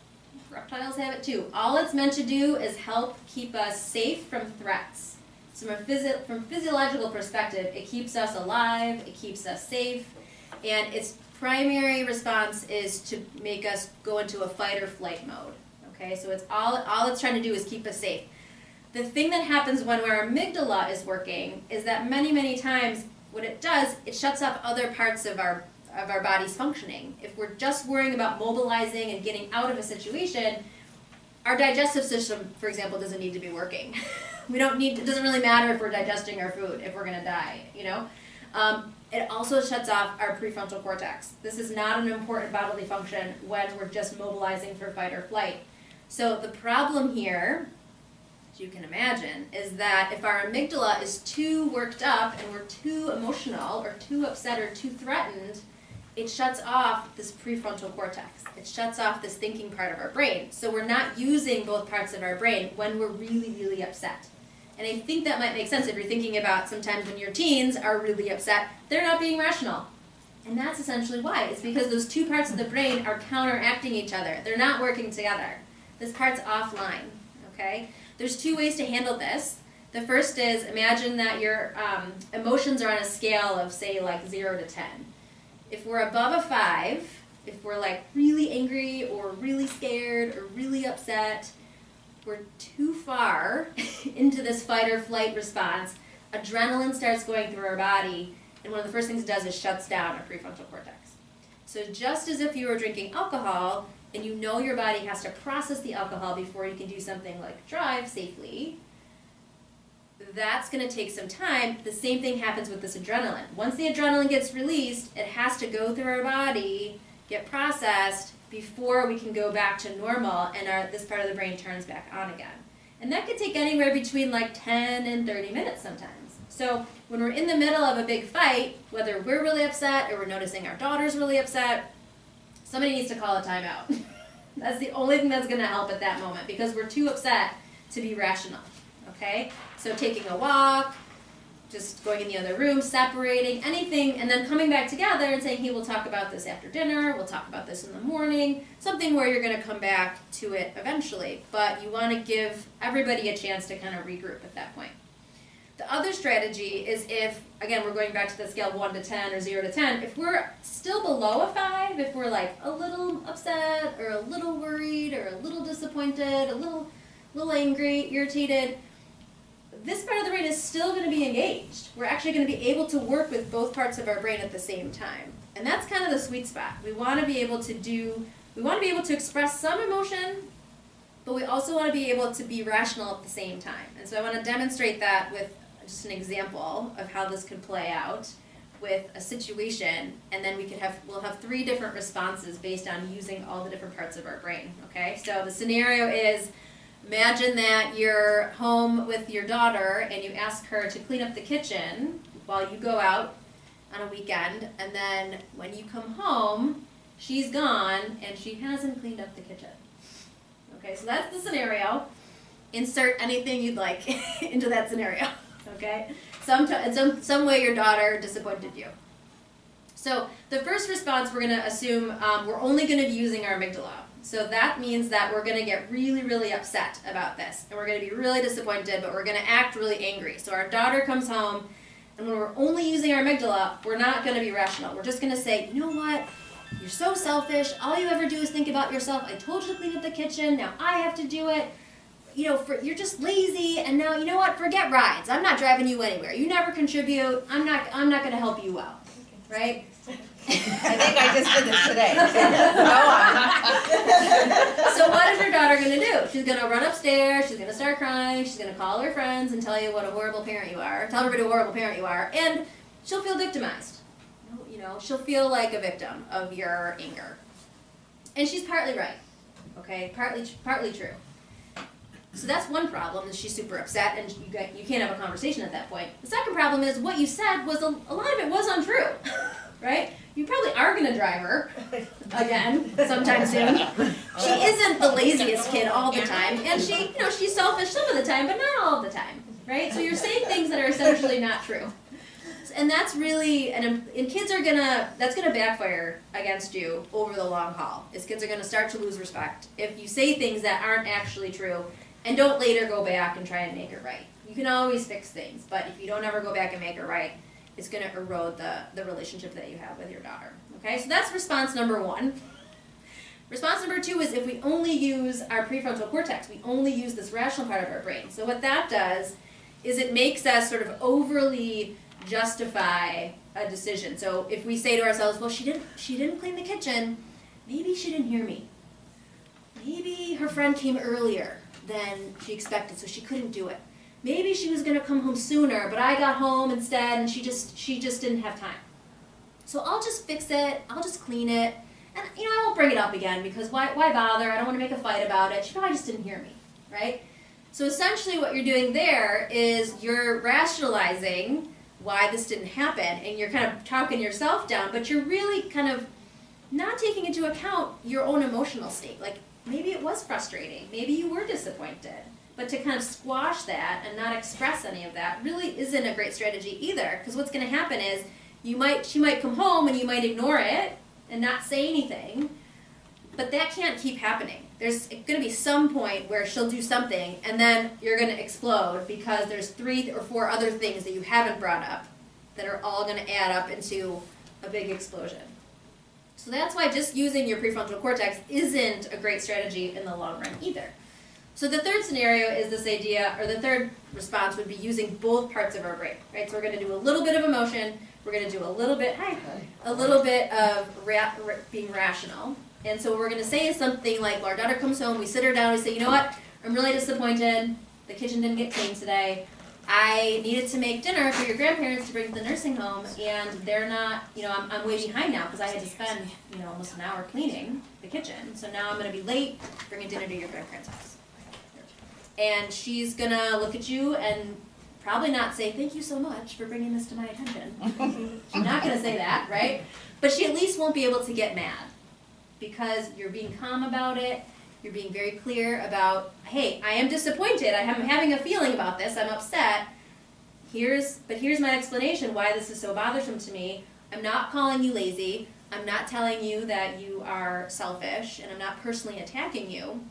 reptiles have it too. All it's meant to do is help keep us safe from threats. So from a physiological perspective, it keeps us alive, it keeps us safe, and its primary response is to make us go into a fight or flight mode. Okay, so it's all it's trying to do is keep us safe. The thing that happens when our amygdala is working is that many, many times what it does, it shuts off other parts of our body's functioning. If we're just worrying about mobilizing and getting out of a situation, our digestive system, for example, doesn't need to be working. It doesn't really matter if we're digesting our food, if we're going to die, you know. It also shuts off our prefrontal cortex. This is not an important bodily function when we're just mobilizing for fight or flight. So the problem here, as you can imagine, is that if our amygdala is too worked up and we're too emotional or too upset or too threatened, it shuts off this prefrontal cortex. It shuts off this thinking part of our brain. So we're not using both parts of our brain when we're really, really upset. And I think that might make sense if you're thinking about sometimes when your teens are really upset, they're not being rational. And that's essentially why. It's because those two parts of the brain are counteracting each other. They're not working together. This part's offline, okay? There's two ways to handle this. The first is, imagine that your emotions are on a scale of, say, like 0 to 10. If we're above a 5, if we're like really angry or really scared or really upset, we're too far into this fight or flight response, adrenaline starts going through our body, and one of the first things it does is shuts down our prefrontal cortex. So just as if you were drinking alcohol, and you know your body has to process the alcohol before you can do something like drive safely, that's going to take some time. The same thing happens with this adrenaline. Once the adrenaline gets released, it has to go through our body, get processed, before we can go back to normal and this part of the brain turns back on again. And that could take anywhere between like 10 and 30 minutes sometimes. So when we're in the middle of a big fight, whether we're really upset or we're noticing our daughter's really upset, somebody needs to call a timeout. That's the only thing that's going to help at that moment, because we're too upset to be rational, okay? So taking a walk, just going in the other room, separating, anything, and then coming back together and saying, hey, we'll talk about this after dinner, we'll talk about this in the morning, something where you're going to come back to it eventually, but you want to give everybody a chance to kind of regroup at that point. The other strategy is if, again, we're going back to the scale 1 to 10 or 0 to 10, if we're still below a 5, if we're like a little upset or a little worried or a little disappointed, a little angry, irritated, this part of the brain is still going to be engaged. We're actually going to be able to work with both parts of our brain at the same time. And that's kind of the sweet spot. We want to be able to express some emotion, but we also want to be able to be rational at the same time. And so I want to demonstrate that with just an example of how this could play out with a situation, and then we'll have 3 different responses based on using all the different parts of our brain, okay? So the scenario is, imagine that you're home with your daughter and you ask her to clean up the kitchen while you go out on a weekend, and then when you come home, she's gone and she hasn't cleaned up the kitchen. Okay, so that's the scenario. Insert anything you'd like into that scenario, okay? Some way your daughter disappointed you. So the first response, we're going to assume we're only going to be using our amygdala. So that means that we're going to get really, really upset about this. And we're going to be really disappointed, but we're going to act really angry. So our daughter comes home, and when we're only using our amygdala, we're not going to be rational. We're just going to say, you know what? You're so selfish. All you ever do is think about yourself. I told you to clean up the kitchen. Now I have to do it. You know, you're just lazy. And now, you know what? Forget rides. I'm not driving you anywhere. You never contribute. I'm not going to help you out. Right? I think I just did this today. So what is your daughter going to do? She's going to run upstairs, she's going to start crying, she's going to call her friends and tell you what a horrible parent you are, tell everybody what a horrible parent you are, and she'll feel victimized. You know, she'll feel like a victim of your anger. And she's partly right, okay, partly true. So that's one problem, is she's super upset and you can't have a conversation at that point. The second problem is what you said was a lot of it was untrue, right? You probably are going to drive her again sometime soon. She isn't the laziest kid all the time, and she's selfish some of the time, but not all of the time, right? So you're saying things that are essentially not true. And that's really, and kids are that's gonna backfire against you over the long haul. Is kids are gonna start to lose respect if you say things that aren't actually true, and don't later go back and try and make it right. You can always fix things, but if you don't ever go back and make it right, it's gonna erode the relationship that you have with your daughter. Okay, so that's response number 1. Response number 2 is if we only use our prefrontal cortex, we only use this rational part of our brain. So what that does is it makes us sort of overly justify a decision. So if we say to ourselves, well, she didn't clean the kitchen, maybe she didn't hear me. Maybe her friend came earlier than she expected, so she couldn't do it. Maybe she was going to come home sooner, but I got home instead, and she just didn't have time. So I'll just fix it, I'll just clean it, and I won't bring it up again, because why bother? I don't want to make a fight about it. She probably just didn't hear me, right? So essentially what you're doing there is you're rationalizing why this didn't happen, and you're kind of talking yourself down, but you're really kind of not taking into account your own emotional state. Like, maybe it was frustrating, maybe you were disappointed, but to kind of squash that and not express any of that really isn't a great strategy either, because what's going to happen is she might come home and you might ignore it and not say anything, but that can't keep happening. there's going to be some point where she'll do something, and then you're going to explode because there's 3 or 4 other things that you haven't brought up that are all going to add up into a big explosion. So that's why just using your prefrontal cortex isn't a great strategy in the long run either. So the third scenario is this idea, or the third response would be using both parts of our brain, right? So we're going to do a little bit of emotion, we're going to do a little bit of being rational. And so what we're going to say is something like, well, our daughter comes home, we sit her down, we say, you know what, I'm really disappointed, the kitchen didn't get cleaned today. I needed to make dinner for your grandparents to bring to the nursing home, and they're not, I'm way behind now because I had to spend, almost an hour cleaning the kitchen. So now I'm going to be late bringing dinner to your grandparents' house. And she's going to look at you and probably not say, thank you so much for bringing this to my attention. She's not going to say that, right? But she at least won't be able to get mad because you're being calm about it. You're being very clear about, hey, I am disappointed. I'm having a feeling about this. I'm upset. Here's my explanation why this is so bothersome to me. I'm not calling you lazy. I'm not telling you that you are selfish, and I'm not personally attacking you.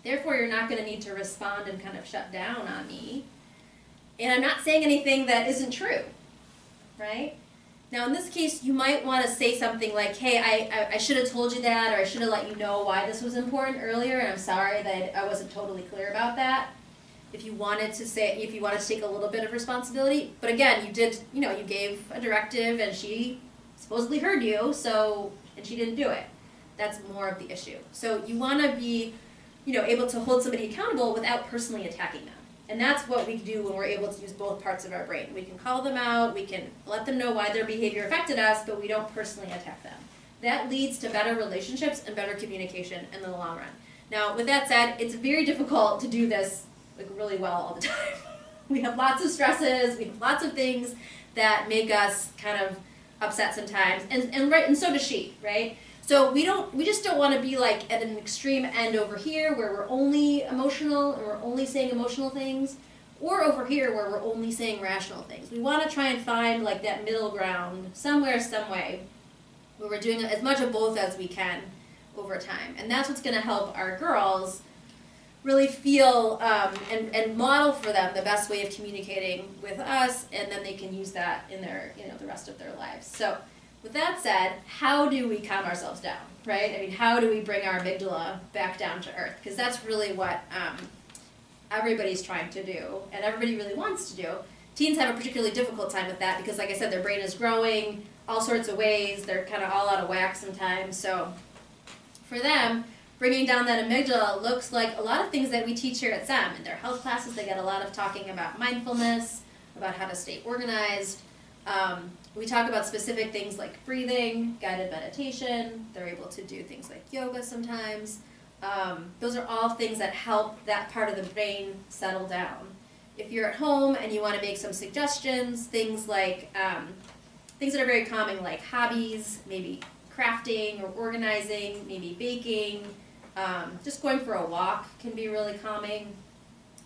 Therefore, you're not going to need to respond and kind of shut down on me. And I'm not saying anything that isn't true, right? Now, in this case, you might want to say something like, hey, I should have told you that, or I should have let you know why this was important earlier, and I'm sorry that I wasn't totally clear about that. If you wanted to take a little bit of responsibility. But again, you gave a directive, and she supposedly heard you, and she didn't do it. That's more of the issue. So you want to be, able to hold somebody accountable without personally attacking them. And that's what we do when we're able to use both parts of our brain. We can call them out, we can let them know why their behavior affected us, but we don't personally attack them. That leads to better relationships and better communication in the long run. Now, with that said, it's very difficult to do this really well all the time. We have lots of stresses, we have lots of things that make us kind of upset sometimes, and so does she, right? So we just don't want to be like at an extreme end over here where we're only emotional and we're only saying emotional things, or over here where we're only saying rational things. We want to try and find like that middle ground somewhere, some way, where we're doing as much of both as we can over time. And that's what's going to help our girls really feel and model for them the best way of communicating with us, and then they can use that in their, the rest of their lives. So with that said, how do we calm ourselves down, right? I mean, how do we bring our amygdala back down to earth? Because that's really what everybody's trying to do, and everybody really wants to do. Teens have a particularly difficult time with that because, like I said, their brain is growing all sorts of ways. They're kind of all out of whack sometimes. So for them, bringing down that amygdala looks like a lot of things that we teach here at SEM. In their health classes, they get a lot of talking about mindfulness, about how to stay organized. We talk about specific things like breathing, guided meditation. They're able to do things like yoga sometimes. Those are all things that help that part of the brain settle down. If you're at home and you want to make some suggestions, things like things that are very common like hobbies, maybe crafting or organizing, maybe baking, just going for a walk can be really calming.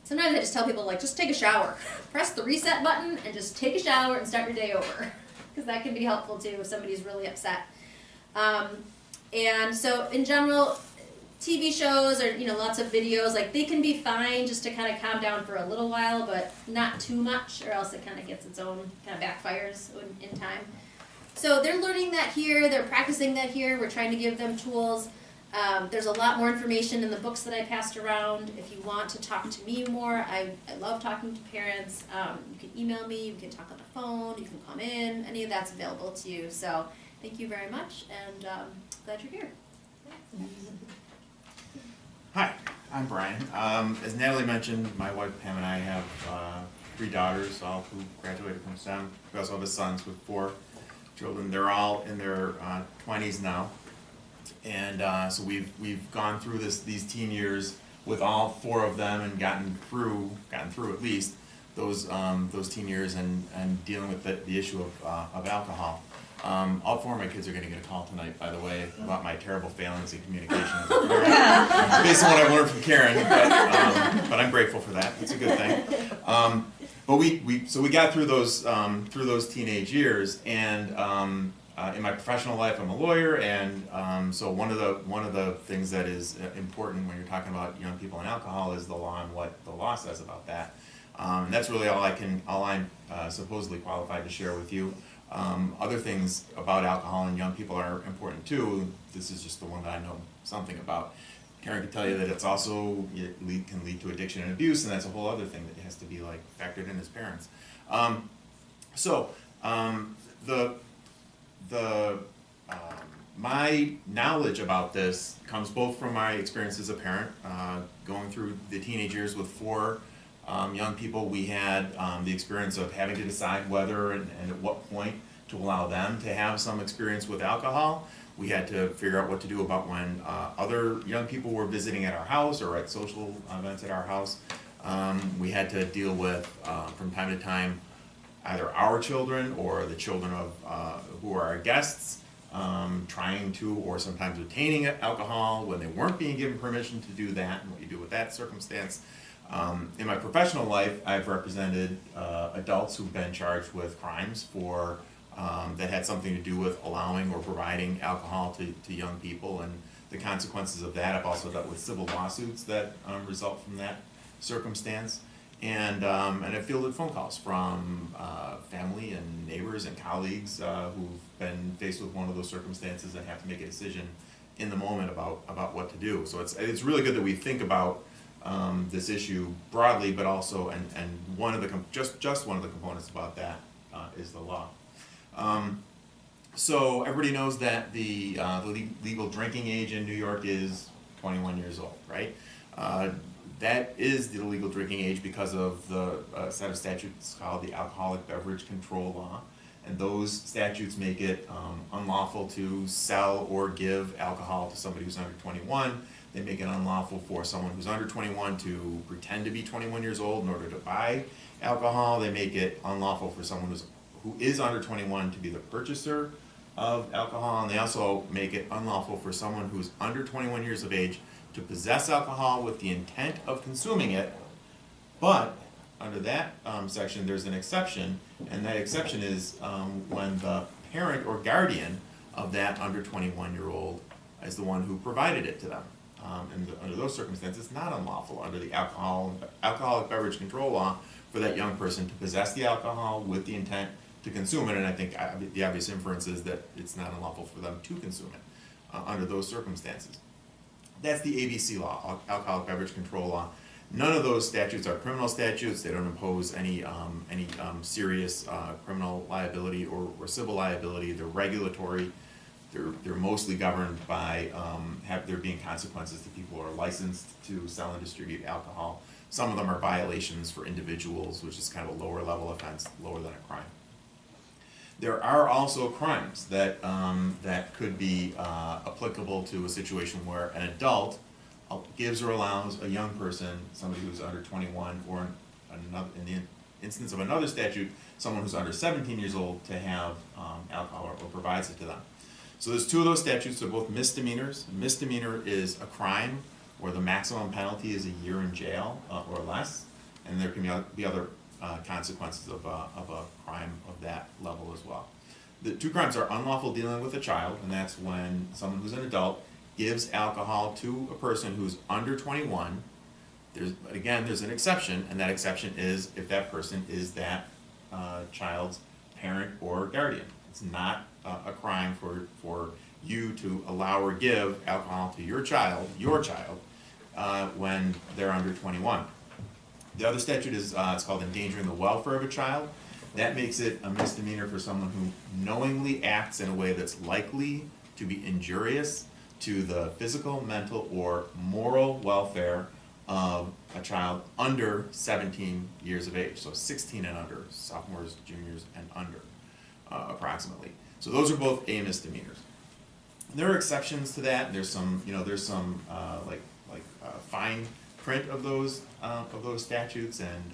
Sometimes I just tell people, just take a shower. Press the reset button and just take a shower and start your day over. Because that can be helpful too if somebody's really upset. And so in general, TV shows or lots of videos, they can be fine just to kind of calm down for a little while, but not too much, or else it kind of gets its own kind of backfires in time. So they're learning that here, they're practicing that here. We're trying to give them tools. There's a lot more information in the books that I passed around. If you want to talk to me more, I love talking to parents. You can email me, you can talk on the phone, you can come in, any of that's available to you. So thank you very much, and glad you're here. Hi, I'm Brian. As Natalie mentioned, my wife Pam and I have 3 daughters, all who graduated from STEM. We also have a son with 4 children. They're all in their 20s now. And so we've gone through these teen years with all 4 of them and gotten through at least those teen years and dealing with the issue of alcohol. All 4 of my kids are going to get a call tonight, by the way, about my terrible failings in communication as a parent, based on what I've learned from Karen. But I'm grateful for that. It's a good thing. But we got through those teenage years, and in my professional life, I'm a lawyer, and so one of the things that is important when you're talking about young people and alcohol is the law and what the law says about that. And that's really all I'm supposedly qualified to share with you. Other things about alcohol and young people are important too. This is just the one that I know something about. Karen can tell you that it's also can lead to addiction and abuse, and that's a whole other thing that has to be like factored in as parents. My knowledge about this comes both from my experience as a parent, going through the teenage years with 4 young people. We had the experience of having to decide whether and at what point to allow them to have some experience with alcohol. We had to figure out what to do about when other young people were visiting at our house or at social events at our house. We had to deal with, from time to time, either our children or the children of who are our guests, trying to or sometimes obtaining alcohol when they weren't being given permission to do that, and what you do with that circumstance. In my professional life, I've represented adults who've been charged with crimes for that had something to do with allowing or providing alcohol to young people, and the consequences of that. I've also dealt with civil lawsuits that result from that circumstance. And I've fielded phone calls from family and neighbors and colleagues who've been faced with one of those circumstances and have to make a decision in the moment about what to do. So it's really good that we think about this issue broadly, but also and one of the just one of the components about that is the law. So everybody knows that the legal drinking age in New York is 21 years old, right? That is the legal drinking age because of the set of statutes called the Alcoholic Beverage Control Law. And those statutes make it unlawful to sell or give alcohol to somebody who's under 21. They make it unlawful for someone who's under 21 to pretend to be 21 years old in order to buy alcohol. They make it unlawful for someone who is under 21 to be the purchaser of alcohol. And they also make it unlawful for someone who's under 21 years of age to possess alcohol with the intent of consuming it. But under that section, there's an exception, and that exception is when the parent or guardian of that under 21-year-old is the one who provided it to them. Under those circumstances, it's not unlawful under the Alcoholic Beverage Control Law for that young person to possess the alcohol with the intent to consume it. And I think the obvious inference is that it's not unlawful for them to consume it under those circumstances. That's the ABC law, Alcoholic Beverage Control Law. None of those statutes are criminal statutes. They don't impose any serious criminal liability or civil liability. They're regulatory. They're mostly governed by there being consequences to people who are licensed to sell and distribute alcohol. Some of them are violations for individuals, which is kind of a lower level offense, lower than a crime. There are also crimes that could be applicable to a situation where an adult gives or allows a young person, somebody who's under 21, or in the instance of another statute, someone who's under 17 years old to have alcohol or provides it to them. So there's 2 of those statutes. They're both misdemeanors. A misdemeanor is a crime where the maximum penalty is a year in jail or less, and there can be other consequences of a crime of that level as well. The 2 crimes are unlawful dealing with a child, and that's when someone who's an adult gives alcohol to a person who's under 21. There's an exception, and that exception is if that person is that child's parent or guardian. It's not a crime for you to allow or give alcohol to your child, when they're under 21. The other statute is it's called endangering the welfare of a child. That makes it a misdemeanor for someone who knowingly acts in a way that's likely to be injurious to the physical, mental, or moral welfare of a child under 17 years of age. So 16 and under, sophomores, juniors, and under, approximately. So those are both A misdemeanors. There are exceptions to that. There's some fine print of those statutes, and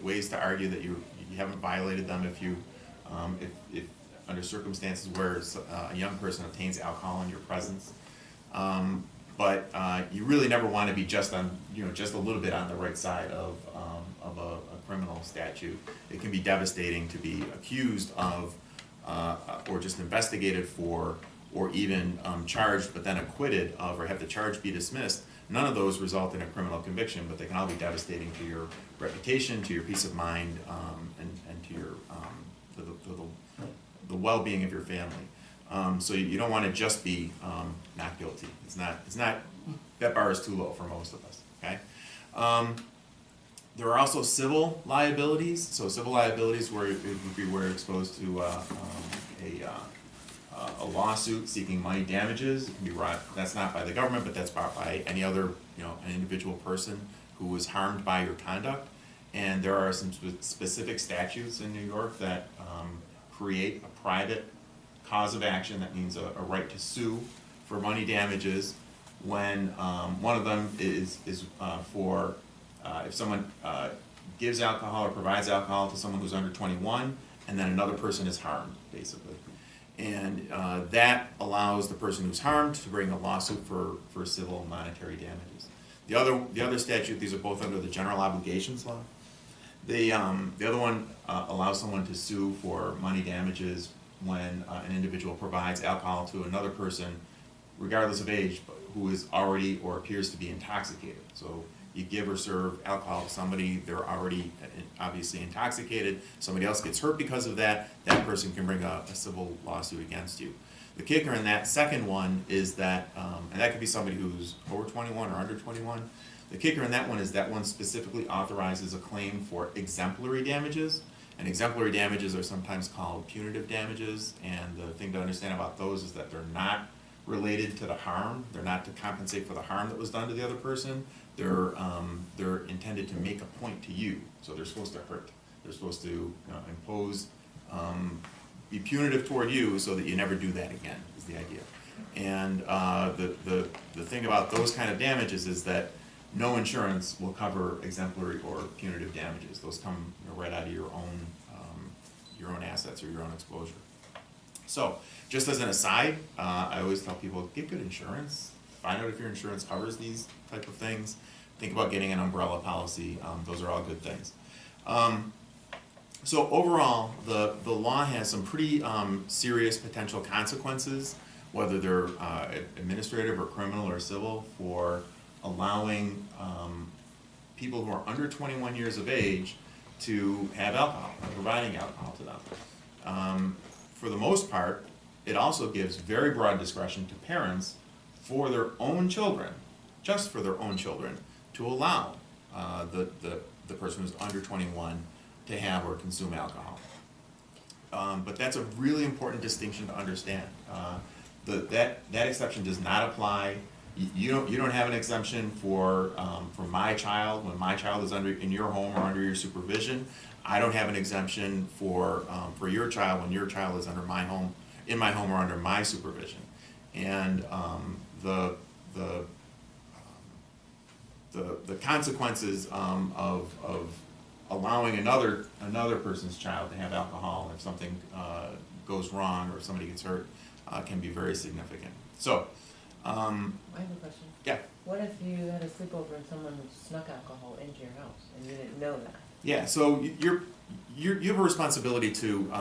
ways to argue that you haven't violated them if under circumstances where a young person obtains alcohol in your presence. But you really never want to be just a little bit on the right side of a criminal statute. It can be devastating to be accused of or just investigated for, or even charged but then acquitted of, or have the charge be dismissed, none of those result in a criminal conviction, but they can all be devastating to your reputation, to your peace of mind, and to your the well-being of your family. So you don't want to just be not guilty. It's not that bar is too low for most of us. Okay. There are also civil liabilities. So civil liabilities where it would be where you're exposed to a lawsuit seeking money damages. It can be brought, that's not by the government, but that's brought by any other, an individual person who was harmed by your conduct. And there are some specific statutes in New York that create a private cause of action. That means a right to sue for money damages when one of them is for if someone gives alcohol or provides alcohol to someone who's under 21, and then another person is harmed, basically. And that allows the person who's harmed to bring a lawsuit for civil monetary damages. The other statute, these are both under the general obligations law. The other one allows someone to sue for money damages when an individual provides alcohol to another person, regardless of age, who is already or appears to be intoxicated. So you give or serve alcohol to somebody, they're already obviously intoxicated, somebody else gets hurt because of that, that person can bring a civil lawsuit against you. The kicker in that second one is that, and that could be somebody who's over 21 or under 21, the kicker in that one is that one specifically authorizes a claim for exemplary damages, and exemplary damages are sometimes called punitive damages, and the thing to understand about those is that they're not related to the harm, they're not to compensate for the harm that was done to the other person, they're intended to make a point to you, so they're supposed to hurt. They're supposed to impose, be punitive toward you so that you never do that again, is the idea. And the thing about those kind of damages is that no insurance will cover exemplary or punitive damages. Those come right out of your own assets or your own exposure. So, just as an aside, I always tell people, get good insurance. Find out if your insurance covers these type of things. Think about getting an umbrella policy. Those are all good things. So overall, the law has some pretty serious potential consequences, whether they're administrative or criminal or civil, for allowing people who are under 21 years of age to have alcohol, or providing alcohol to them. For the most part, it also gives very broad discretion to parents for their own children, just for their own children, to allow the person who's under 21 to have or consume alcohol. But that's a really important distinction to understand. That exception does not apply. You don't have an exemption for my child when my child is in your home or under your supervision. I don't have an exemption for your child when your child is under my home, in my home or under my supervision. And the consequences of allowing another person's child to have alcohol if something goes wrong or if somebody gets hurt can be very significant. So. I have a question. Yeah. What if you had a sleepover and someone snuck alcohol into your house and you didn't know that? Yeah. So you have a responsibility to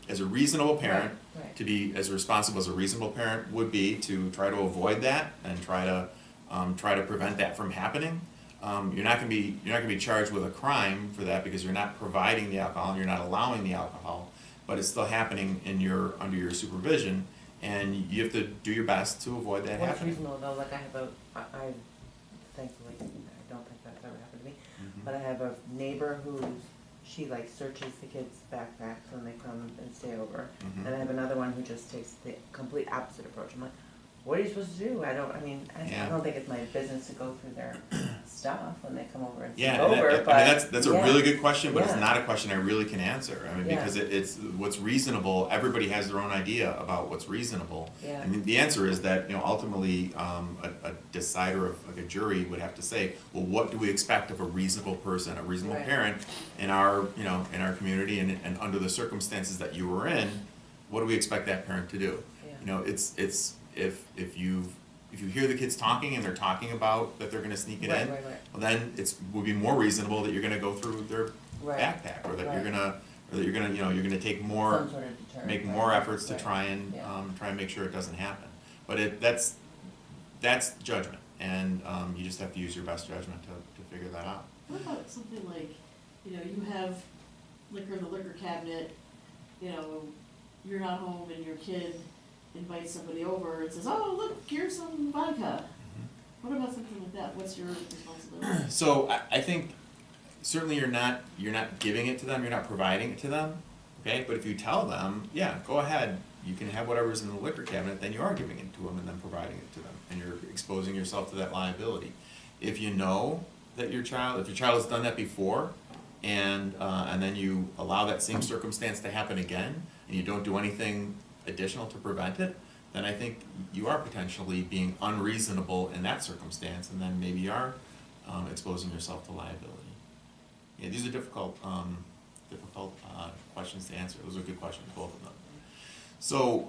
as a reasonable parent, right. to be as responsible as a reasonable parent would be to try to avoid that and try to prevent that from happening. You're not going to be charged with a crime for that because you're not providing the alcohol and you're not allowing the alcohol, but it's still happening under your supervision. And you have to do your best to avoid that happening. What's reasonable though? Like I thankfully, I don't think that's ever happened to me, but I have a neighbor she like searches the kids' backpacks when they come and stay over. And I have another one who just takes the complete opposite approach. I'm like, what are you supposed to do? I don't think it's my business to go through their stuff when they come over and stay over. That's a really good question, but it's not a question I really can answer. I mean, because it's what's reasonable. Everybody has their own idea about what's reasonable. Yeah. I mean, the answer is that ultimately a decider of like a jury would have to say, well, what do we expect of a reasonable person, a reasonable parent in our in our community and under the circumstances that you were in, what do we expect that parent to do? Yeah. It's if you hear the kids talking and they're talking about that they're going to sneak it in, well then it would be more reasonable that you're going to go through their backpack or that you're going to or that you're gonna take more, Some sort of deterrent, make right. more efforts to Right. try and make sure it doesn't happen. But that's judgment, and you just have to use your best judgment to figure that out. What about something like, you have liquor in the liquor cabinet, you're not home and your kid invites somebody over and says, oh, look, here's some vodka. What about something like that? What's your responsibility? So I think certainly you're not giving it to them, you're not providing it to them, okay? But if you tell them, yeah, go ahead, you can have whatever's in the liquor cabinet, then you are giving it to them and then providing it to them, and you're exposing yourself to that liability. If you know that if your child has done that before, and then you allow that same circumstance to happen again, and you don't do anything additional to prevent it, then I think you are potentially being unreasonable in that circumstance, and then maybe you are exposing yourself to liability. Yeah, these are difficult questions to answer. Those are good questions, both of them. So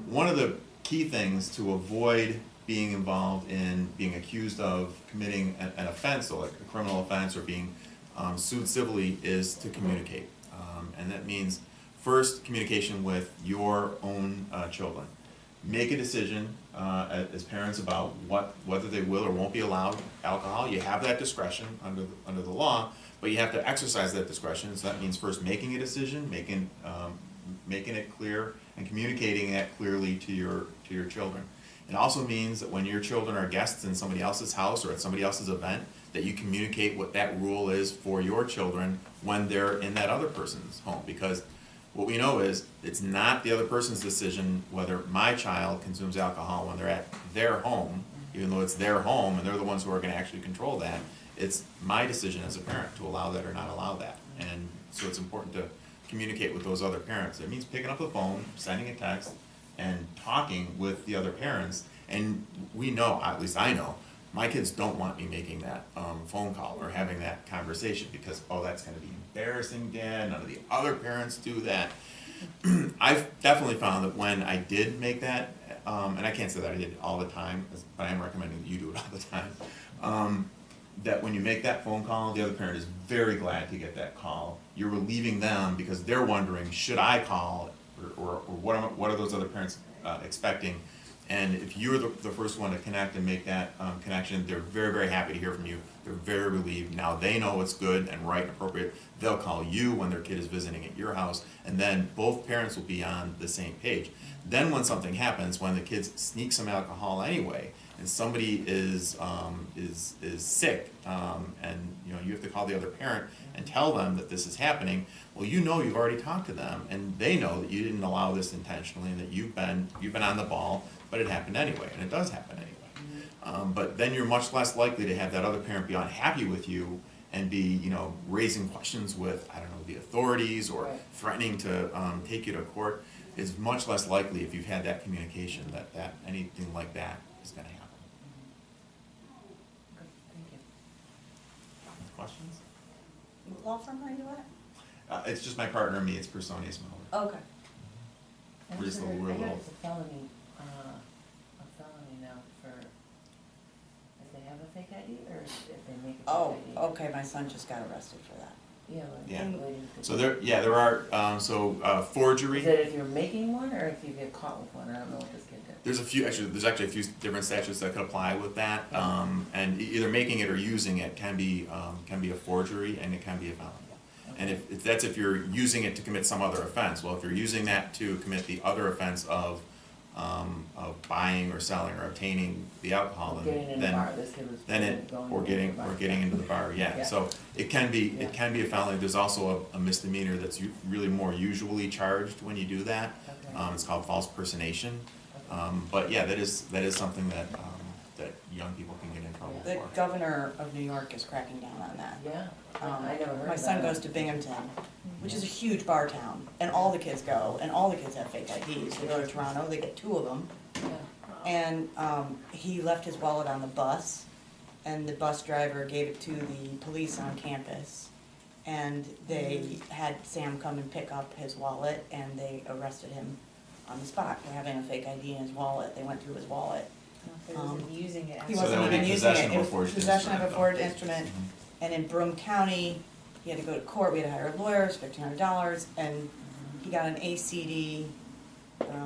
one of the key things to avoid being involved in being accused of committing an offense, so like a criminal offense or being sued civilly, is to communicate. And that means first, communication with your own children. Make a decision as parents about whether they will or won't be allowed alcohol. You have that discretion under the law, but you have to exercise that discretion. So that means first making a decision, making it clear, and communicating that clearly to your children. It also means that when your children are guests in somebody else's house or at somebody else's event, that you communicate what that rule is for your children when they're in that other person's home. Because what we know is it's not the other person's decision whether my child consumes alcohol when they're at their home, even though it's their home and they're the ones who are going to actually control that. It's my decision as a parent to allow that or not allow that. And so it's important to communicate with those other parents. It means picking up the phone, sending a text, and talking with the other parents. And we know, at least I know, my kids don't want me making that phone call or having that conversation because, oh, that's going to be embarrassing, Dad. None of the other parents do that. I've definitely found that when I did make that, and I can't say that I did it all the time, but I am recommending that you do it all the time, that when you make that phone call, the other parent is very glad to get that call. You're relieving them because they're wondering, should I call, or what are those other parents expecting? And if you're the first one to connect and make that connection, they're very, very happy to hear from you. They're very relieved. Now they know what's good and right and appropriate. They'll call you when their kid is visiting at your house, and then both parents will be on the same page. Then when something happens, when the kids sneak some alcohol anyway, and somebody is sick, and you have to call the other parent and tell them that this is happening, well, you've already talked to them, and they know that you didn't allow this intentionally, and that you've been on the ball, but it happened anyway, and it does happen anyway. But then you're much less likely to have that other parent be unhappy with you and be, raising questions with, I don't know, the authorities or threatening to take you to court. Is much less likely if you've had that communication that anything like that is going to happen. Thank you. Questions? What law firm are you at? It's just my partner and me. It's Personius Melber. Okay. We're just a little. I heard it's a felony now for if they have a fake ID or if they make a fake ID. Okay, my son just got arrested for that. Yeah. Yeah. Waiting for So there are forgery. Is it if you're making one or if you get caught with one? I don't know what this kid did. There's actually a few different statutes that could apply with that, and either making it or using it can be a forgery, and it can be a felony. And if you're using it to commit some other offense, well, if you're using that to commit the other offense of buying or selling or obtaining the alcohol, getting into the bar. This kid was getting into the bar. Yeah. So it can be a felony. There's also a misdemeanor that's really more usually charged when you do that. Okay. It's called false personation. But yeah, that is something that young people can get in trouble for. The governor of New York is cracking down on that. Yeah. I never heard My of son that. goes to Binghamton, which is a huge bar town, and all the kids go, and all the kids have fake IDs. They go to Toronto, they get 2 of them, and he left his wallet on the bus, and the bus driver gave it to the police on campus, and they had Sam come and pick up his wallet, and they arrested him on the spot for having a fake ID in his wallet. They went through his wallet. He wasn't using it. He So wasn't that would be even using it. possession of It a was forged possession of a instrument, forged though. instrument. And in Broome County, he had to go to court, we had to hire lawyers, $1,500, and he got an ACD,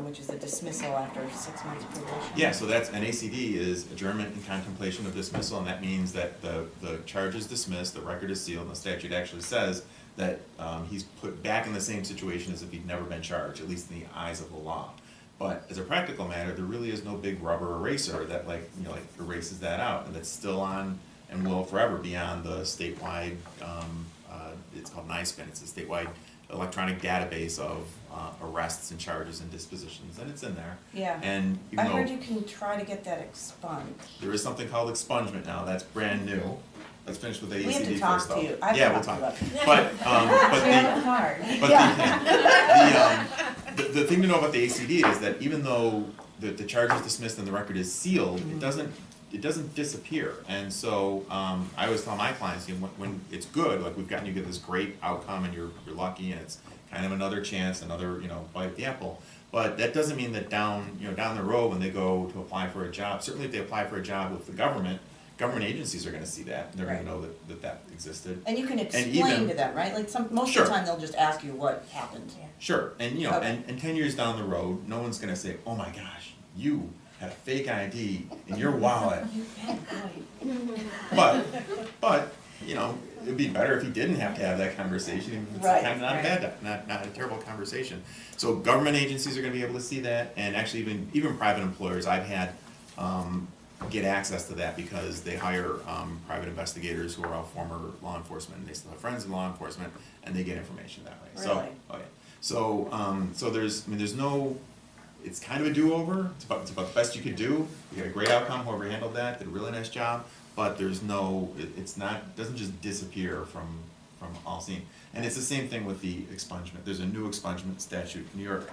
which is a dismissal after 6 months probation. Yeah, so that's, an ACD is adjournment in contemplation of dismissal, and that means that the charge is dismissed, the record is sealed, and the statute actually says that he's put back in the same situation as if he'd never been charged, at least in the eyes of the law. But as a practical matter, there really is no big rubber eraser that like erases that out, and that's still on and will forever be on the statewide, it's called NISPIN, it's a statewide electronic database of arrests and charges and dispositions, and it's in there. Yeah. And I even heard though you can try to get that expunged. there is something called expungement now, that's brand new. Let's finish with the We have ACD to talk first, though. to you. I Yeah, we'll talk talk. to you. But the thing to know about the ACD is that even though the charge is dismissed and the record is sealed, it doesn't disappear. And so I always tell my clients, when it's good, like you get this great outcome and you're lucky and it's kind of another chance, another bite at the apple. But that doesn't mean that down the road when they go to apply for a job, certainly if they apply for a job with the government agencies are going to see that. They're going to know that existed. And you can explain to them, right? Like most of the time they'll just ask you what happened. Sure, and and 10 years down the road, no one's going to say, "Oh my gosh, you had a fake ID in your wallet." But it'd be better if he didn't have to have that conversation. It's kind of not a bad, not a terrible conversation. So government agencies are going to be able to see that, and actually even private employers I've had get access to that because they hire private investigators who are all former law enforcement, and they still have friends in law enforcement, and they get information that way. Really? So there's no, it's kind of a do-over. It's about the best you could do. You got a great outcome. Whoever handled that did a really nice job. But there's no, it doesn't just disappear from all seen. And it's the same thing with the expungement. There's a new expungement statute in New York.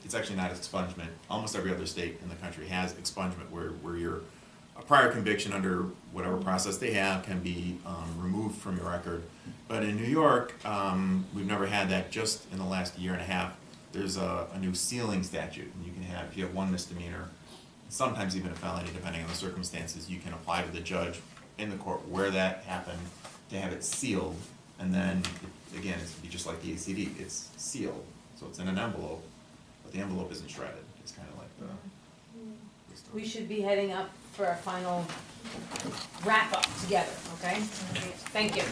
It's actually not expungement. Almost every other state in the country has expungement, where a prior conviction under whatever process they have can be removed from your record. But in New York, we've never had that. Just in the last year and a half, there's a new sealing statute, and you can have, if you have one misdemeanor, sometimes even a felony, depending on the circumstances, you can apply to the judge in the court where that happened to have it sealed, and then again, it's just like the ACD, it's sealed, so it's in an envelope, but the envelope isn't shredded. It's kind of like the story. We should be heading up for our final wrap up together, okay? Thank you.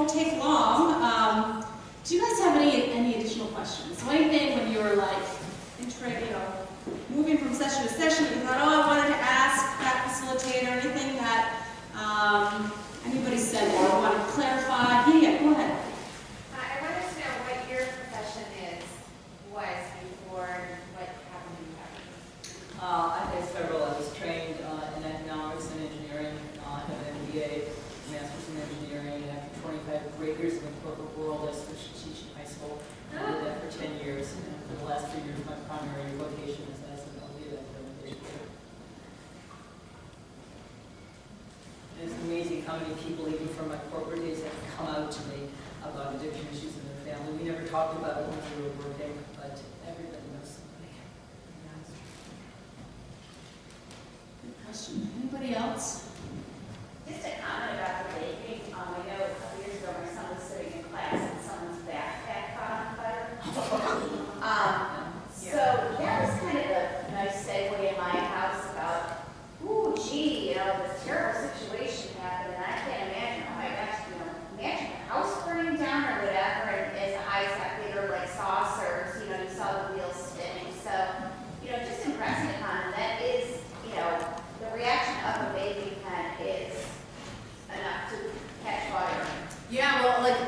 Take long. Do you guys have any additional questions? So anything when you were like, moving from session to session, you thought, oh, I wanted to ask that facilitator, anything that anybody said or want to clarify? Yeah, go ahead. I wanted to know what your profession was before what happened in practice. I had several. I was trained in economics and engineering. I have an MBA, master's in engineering. 25 great years in the corporate world. I switched to teaching high school. I did that for 10 years, and for the last 3 years, my primary vocation is as an educator. And it's amazing how many people, even from my corporate days, have come out to me about addiction issues in their family. We never talked about it when we were working, but everybody knows somebody. Good question. Anybody else? Just a comment about the vaping. I know a couple years ago my son was sitting in class and someone's backpack caught on fire. So that was kind of a nice segue in my house about, ooh, gee, this terrible situation happened, and I can't imagine, oh my gosh, imagine a house burning down or whatever, and as the eyes got bigger like saucers, you saw the wheels spinning. So, just impressing upon him, that is, the reaction of a vaping pen is enough to catch fire. Yeah, well, if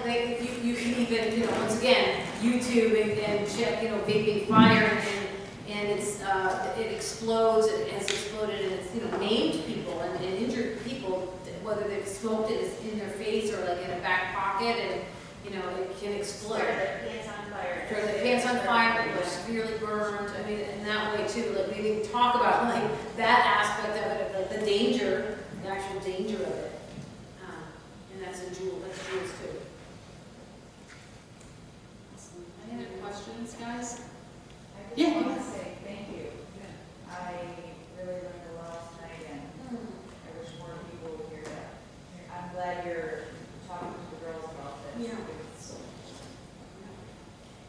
you can even, once again, YouTube and check, vaping fire, and it's it explodes, it has exploded, and it's maimed people and injured people, whether they've smoked it in their face or like in a back pocket, and it can explode. Turn the pants on fire. Turn the pants on fire, people are severely burned. I mean, in that way too. Like we didn't talk about that aspect of it, like the danger, the actual danger of it. And that's Jules too. Any other questions, guys? I Yeah. just want to say thank you. I really learned a lot tonight, and I wish more people would hear that. I'm glad you're talking to the girls about this. Yeah.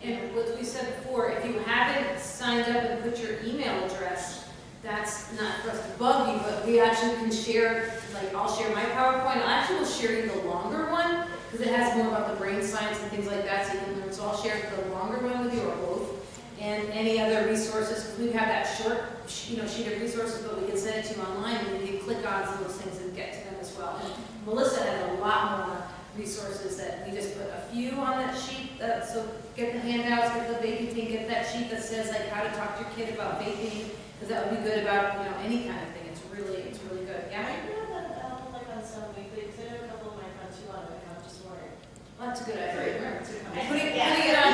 And what we said before, if you haven't signed up and put your email address, that's not for us to bug you, but we actually can share, like I'll share my PowerPoint, I actually will share you the longer one, because it has more about the brain science and things like that, so you can learn. So I'll share the longer one with you, or both, and any other resources, because we have that short, sheet of resources, but we can send it to you online, and you can click on some of those things and get to them as well. And Melissa has a lot more resources that we just put a few on that sheet, so get the handouts, get the vaping thing, get that sheet that says like how to talk to your kid about vaping, because that would be good about, any kind of thing. It's really good. Yeah? I do have that, like on some weekly, because I know a couple of my friends who want it, and I'm just wondering. Well, that's a good idea. Putting it on.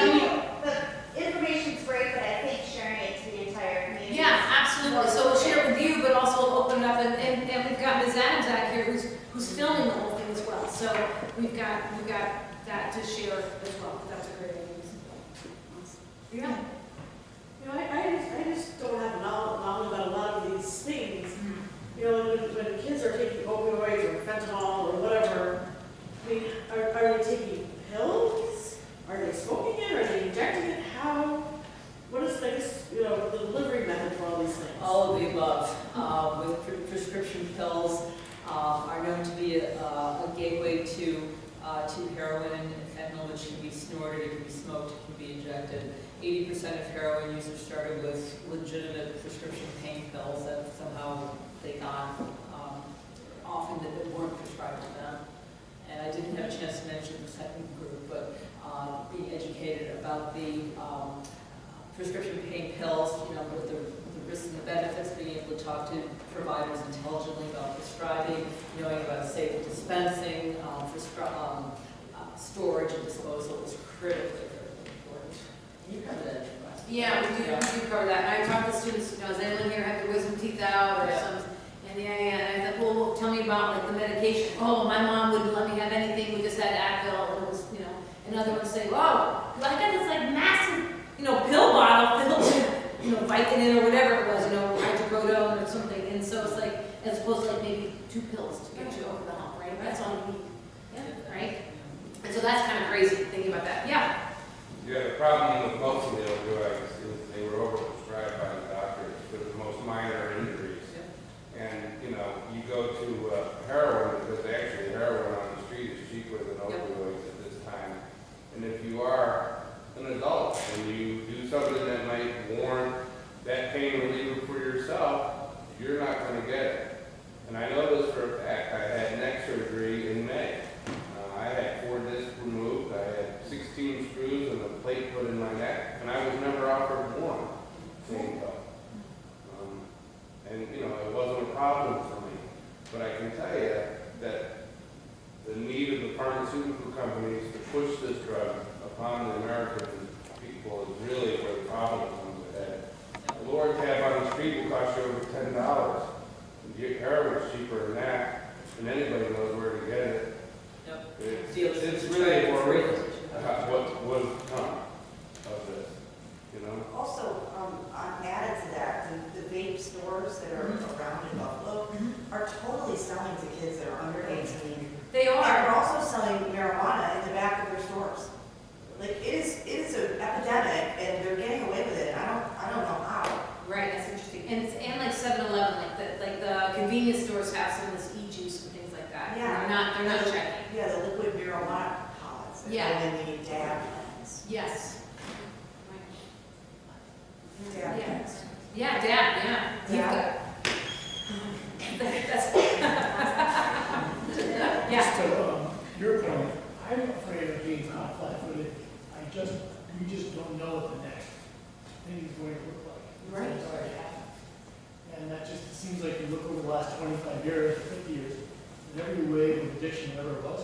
The information's great, but I think sharing it to the entire community. Yeah, absolutely. So we'll share it with you, but also we'll open it up, and we've got Ms. Adams out here who's filming the whole thing as well. So we've got that to share as well. That's a great idea. Yeah. I just don't have knowledge about a lot of these things. When kids are taking opioids or fentanyl or whatever, I mean, are they taking pills? Are they smoking it? Are they injecting it? What is, the delivery method for all these things? All of the above. With prescription pills are known to be a gateway to heroin and fentanyl, which can be snorted, it can be smoked, it can be injected. 80% of heroin users started with legitimate prescription pain pills that somehow they got often that weren't prescribed to them. And I didn't have a chance to mention the second group, but being educated about the prescription pain pills, with the risks and the benefits, being able to talk to providers intelligently about prescribing, knowing about safe dispensing, storage and disposal is critically important. You cover that in your class. Yeah, we do cover that. And I talk to students, does anyone here have their wisdom teeth out or something? And and I thought, well, tell me about like the medication. Oh, my mom wouldn't let me have anything. We just had Advil, and it was, and other ones say, wow, I got this like massive, pill bottle filled with, Vicodin or whatever it was, hydrocodone or something. And so it's like, as opposed to like maybe 2 pills to get you over the hump, right? That's all you need. Yeah. Right? And so that's kind of crazy thinking about that. Yeah. Yeah, the problem with most of the opioids is they were overprescribed by the doctors for the most minor injuries. Yeah. And, you go to heroin, because actually heroin on the street is cheaper than opioids at this time. And if you are an adult and you do something that might warrant that pain reliever for yourself, you're not going to get it. And I know this for a fact. I had neck surgery in May. I had 4 discs removed, I had 16 screws and a plate put in my neck, and I was never offered one pain pill. And it wasn't a problem for me. But I can tell you that the need of the pharmaceutical companies to push this drug upon the American people is really where the problem comes ahead. The lower tab on the street will cost you over $10. Heroin is cheaper than that, and anybody knows where to get it. It's really important what will come of this, Also, added to that, the vape stores that are around in Buffalo are totally selling to kids that are under 18. They are. And they're also selling marijuana in the back of their stores. Like, it is an epidemic, and they're getting away with it. I don't know how. Right, that's interesting. And like 7-Eleven, like the convenience stores have some of this e-juice and things like that. Yeah. They're not checking. Yeah, the liquid marijuana pods that go in the dab pens. Yes. Dab pens. Yeah, dab, yeah. Dab. That's yeah. Just to your point, I'm afraid of being caught flat-footed. We just don't know what the next thing is going to look like. Right. It's already happened. And that just seems like you look over the last 25 years, 50 years, and every wave of addiction there ever was,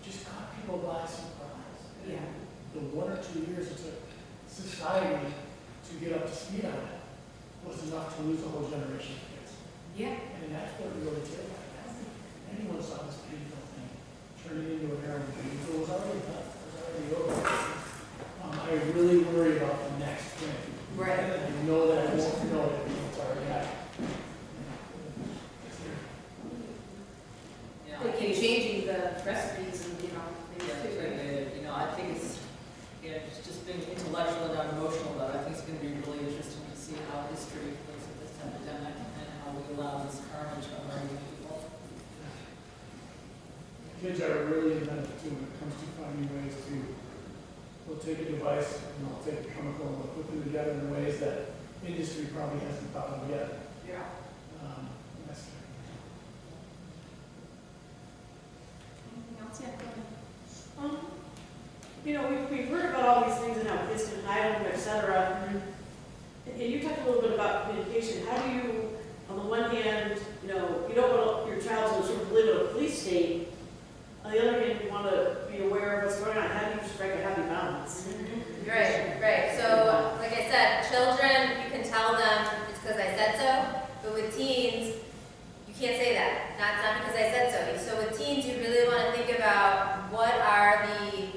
just caught people by surprise. Yeah. The 1 or 2 years it took society to get up to speed on it was enough to lose a whole generation of kids. Yeah. And that's what really did. I don't think anyone saw this painful thing turn it into a heroin thing. So it was already done. It was already over. I I really worry about the next thing. Right. And I know that I won't know it until it's already happened. They keep changing the recipes and, you know, things Yeah, too. you know, I think it's, just being intellectual and not emotional about it, I think it's gonna be really interesting to see how history looks at this epidemic and how we allow this carnage among people. Kids are really inventive too when it comes to finding ways to, they'll take a device and they'll take a chemical and they'll put them together in ways that industry probably hasn't thought of yet. Yeah. That's Anything else? Yeah, go ahead. You know, we've heard about all these things and how kids can hide them, et cetera. And you talked a little bit about communication. How do you, on the one hand, you know, you don't want your child to sort of live in a police state. On the other hand, you want to be aware of what's going on. How do you strike a happy balance? Right. So, like I said, children, you can tell them it's because I said so. But with teens, you can't say that. Not because I said so. So with teens, you really want to think about what are the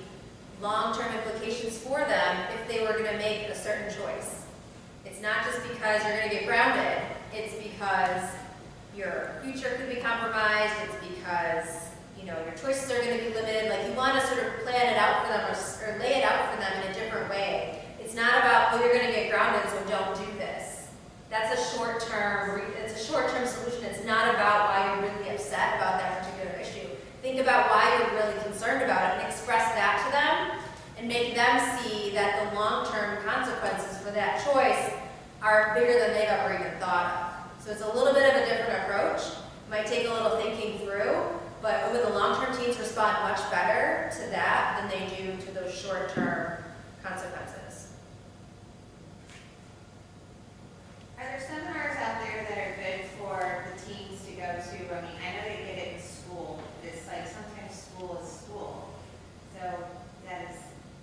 long-term implications for them if they were going to make a certain choice. It's not just because you're going to get grounded. It's because your future could be compromised. It's because, you know, your choices are going to be limited. Like, you want to sort of plan it out for them or lay it out for them in a different way. It's not about, oh, you're going to get grounded, so don't do this. That's a short-term solution. It's not about why you're really upset about that particular issue. Think about why you're really concerned about it and express that to them and make them see that the long-term consequences for that choice are bigger than they've ever even thought of. So it's a little bit of a different approach. It might take a little thinking through, but over the long-term, teens respond much better to that than they do to those short-term consequences. Are there seminars out there that are good for the teens to go to? I mean, I know they get it in school. It's like sometimes school is school. So that is,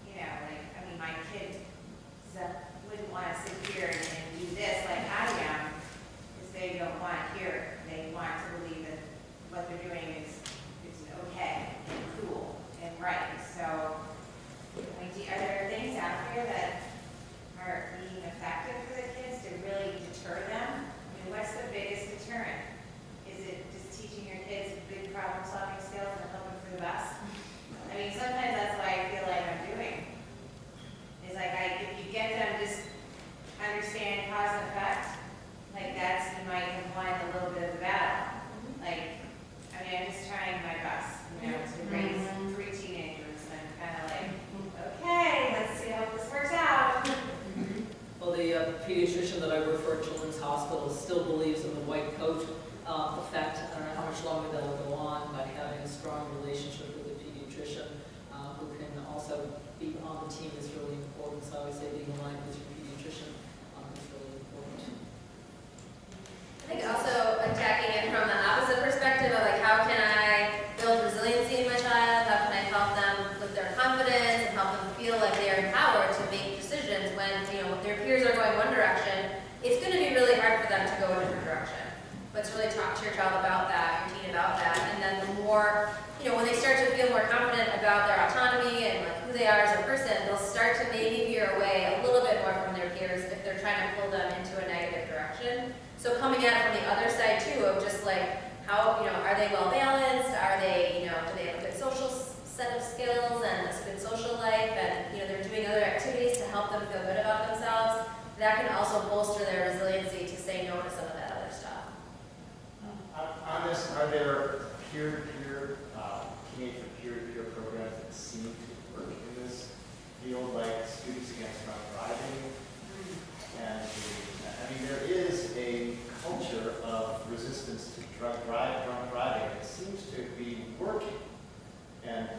you know, like, I mean, my kid wouldn't want to sit here and do this like I am because they don't want to hear it. They want to believe that what they're doing is okay and cool and right. So, I mean, are there things out there that are being effective for the kids to really deter them? I mean, what's the biggest deterrent? Is it just teaching your kids big problem-solving skills and hoping for the best? I mean, sometimes that's what I feel like I'm doing. It's like if you get them just understand cause and effect, like that's, you might have won a little bit of the battle. Like, I mean, I'm just trying my best, you know, to raise 3 teenagers and kind of like, okay, let's see how this works out. Well, the pediatrician that I work for at Children's Hospital still believes in the white coat effect. I don't know how much longer that will go on, but having a strong relationship with a pediatrician who can also be on the team is really important. So I would say being aligned with your pediatrician is really important. I think also attacking it from the opposite perspective of like, how can I build resiliency in my child? How can I help them with their confidence and help them feel like they are empowered to make decisions when, you know, their peers are going one direction? It's going to be really hard for them to go a different direction. But to really talk to your child about that, your teen about that, and then the more, you know, when they start to feel more confident about their autonomy and like who they are as a person, they'll start to maybe veer away a little bit more from their peers if they're trying to pull them into a negative direction. So coming at it from the other side too, of just like how, you know, are they well balanced? Are they, you know, do they have a good social set of skills and a good social life, and, you know, they're doing other activities to help them feel good about themselves? That can also bolster their resiliency to say no to some of that other stuff. On this, are there peer-to-peer, teenage peer-to-peer programs that seem to work in this field, like Students Against Drunk Driving? And I mean, there is a culture of resistance to drunk driving that seems to be working. And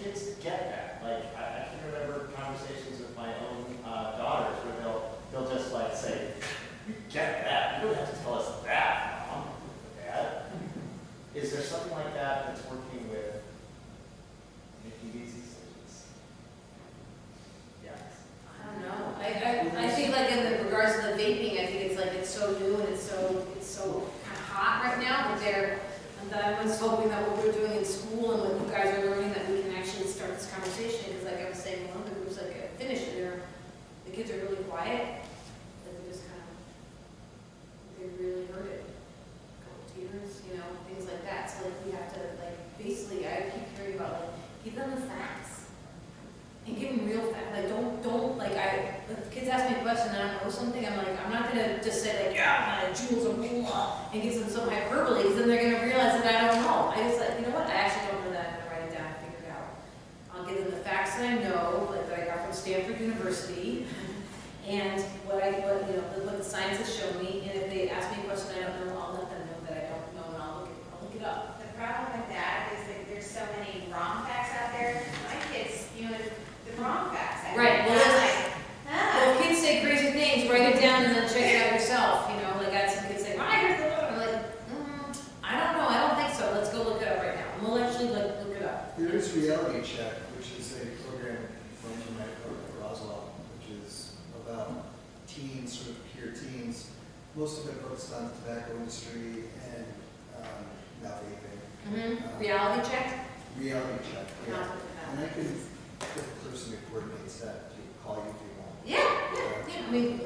kids get that. Like, I can remember conversations with my own daughters where they'll just like say, "You get that? You don't have to tell us that, Mom, Dad." Is there something like that that's working with making these decisions? Yes. I don't know. I think like in regards to the vaping, I think it's like it's so new and it's so kind of hot right now that I was hoping that what we're doing in school and what you guys are learning, that we can actually start this conversation, because like I was saying, one of the groups like finished it, the kids are really quiet, like they just kind of, they really hurt it. Tears, you know, things like that. So like we have to like basically I keep hearing about like give them the facts and give them real facts. Like don't like if kids ask me a question and I don't know something, I'm like I'm not gonna just say like yeah jewels are blah and give them some hyperbole because then they're gonna realize that I don't know. I just like you know what I actually don't know that. I'm gonna write it down and figure it out. I'll give them the facts that I know, like that I got from Stanford University. And what the science has shown me, and if they ask me a question I don't know, I'll let them know that I don't know, and I'll look it up. The problem with that is that there's so many wrong facts out there. My kids, the wrong facts. Right. Well, Well, if kids say crazy things, write it down and then check it out yourself. You know, like I had some kids say, "Well, I heard the Lord." I'm like, I don't know. I don't think so. Let's go look it up right now. And we'll actually look it up. There is Reality Check, which is a program from my program at Roswell, which is about teens, sort of peer teens. Most of it focused on the tobacco industry and now vaping. Reality check? Reality check, yeah. And I can get the person who coordinates that to call you if you want. Yeah. I mean,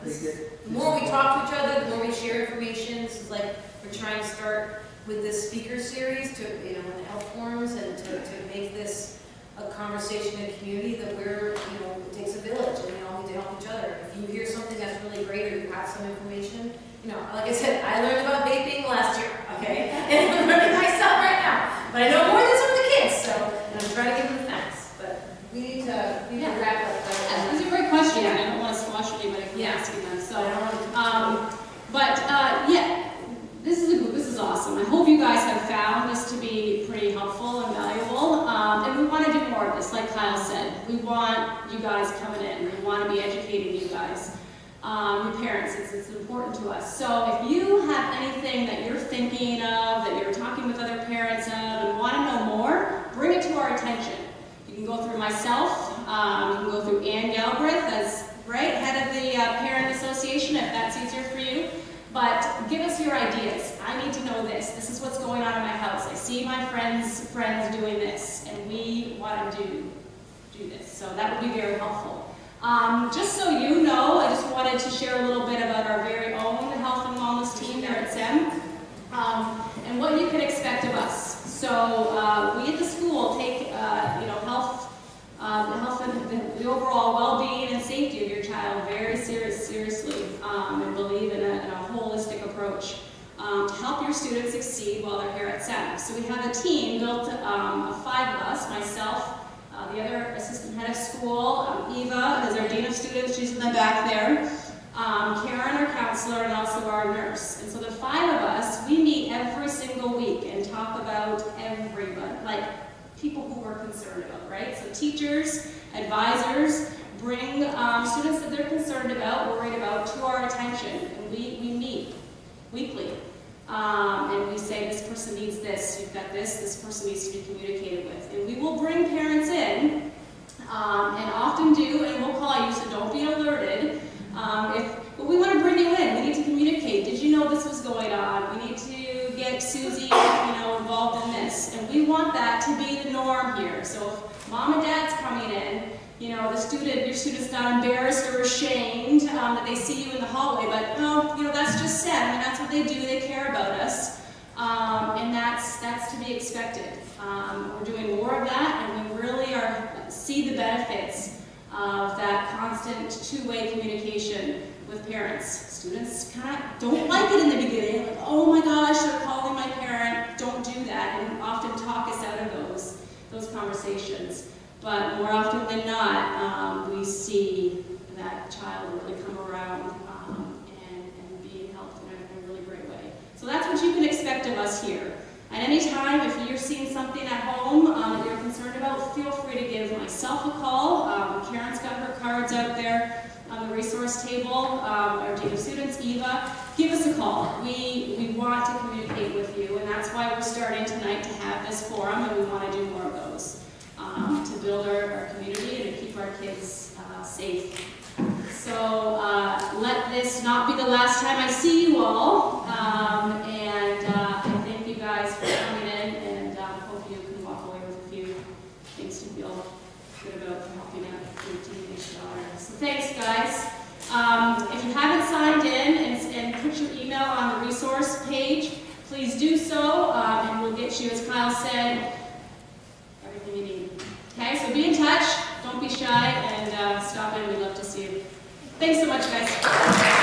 the more we talk to each other, the more we share information. This is like we're trying to start with this speaker series to, in the health forums and to make this a conversation in a community that it takes a village and we all need to help each other. If you hear something that's really great or you have some information, like I said, I learned about vaping last year, okay? And I'm learning myself right now. But I know more than some of the kids, so I'm trying to give them the facts. But we need to wrap up. These are great questions. I don't want to squash anybody from asking them. So, this is awesome. I hope you guys have found this to be pretty helpful and valuable. And we want to do more of this, like Kyle said. We want you guys coming in. We want to be educating you guys. Your parents, it's important to us. So if you have anything that you're thinking of, that you're talking with other parents of, and want to know more, bring it to our attention. You can go through myself, you can go through Ann Galbraith as head of the Parent Association, if that's easier for you. But give us your ideas. I need to know this. This is what's going on in my house. I see my friends doing this, and we want to do this. So that would be very helpful. Just so you know, I just wanted to share a little bit about our very own health and wellness team here at SEM, and what you can expect of us. So we at the school take health and the overall well-being and safety of your child very seriously, and believe in a holistic approach to help your students succeed while they're here at SEM. So we have a team built of 5 of us, myself, the other assistant head of school, Eva is our dean of students, she's in the back there, Karen, our counselor, and also our nurse. And so the 5 of us, we meet every single week and talk about everybody, like people who we're concerned about, right? So teachers, advisors, bring students that they're concerned about, worried about, to our attention. And we meet weekly. And we say, this person needs this, you've got this person needs to be communicated with. And we will bring parents in, and often do, and we'll call you, so don't be alerted. But we want to bring you in, we need to communicate. Did you know this was going on? We need to get Susie involved in this. And we want that to be the norm here. So if mom and dad's coming in, your student's not embarrassed or ashamed that they see you in the hallway, but that's just SEM, and that's what they do, they care about us, and that's to be expected. We're doing more of that, and we really see the benefits of that constant two-way communication with parents. Students kind of don't like it in the beginning, like, oh my gosh, they're calling my parent. Don't do that, and often talk us out of those conversations. But more often than not, we see that child really come around and being helped in a really great way. So that's what you can expect of us here. At any time, if you're seeing something at home that you're concerned about, feel free to give myself a call. Karen's got her cards out there on the resource table. Our dean of students, Eva, give us a call. We want to communicate with you, and that's why we're starting tonight to have this forum, and we want to do more of those. To build our community and to keep our kids safe. So let this not be the last time I see you all, and I thank you guys for coming in, and hope you can walk away with a few things to feel good about helping out your teenage daughter. So thanks, guys. If you haven't signed in and put your email on the resource page, please do so, and we'll get you, as Kyle said, everything you need. Okay, so be in touch, don't be shy, and stop in, we'd love to see you. Thanks so much, guys.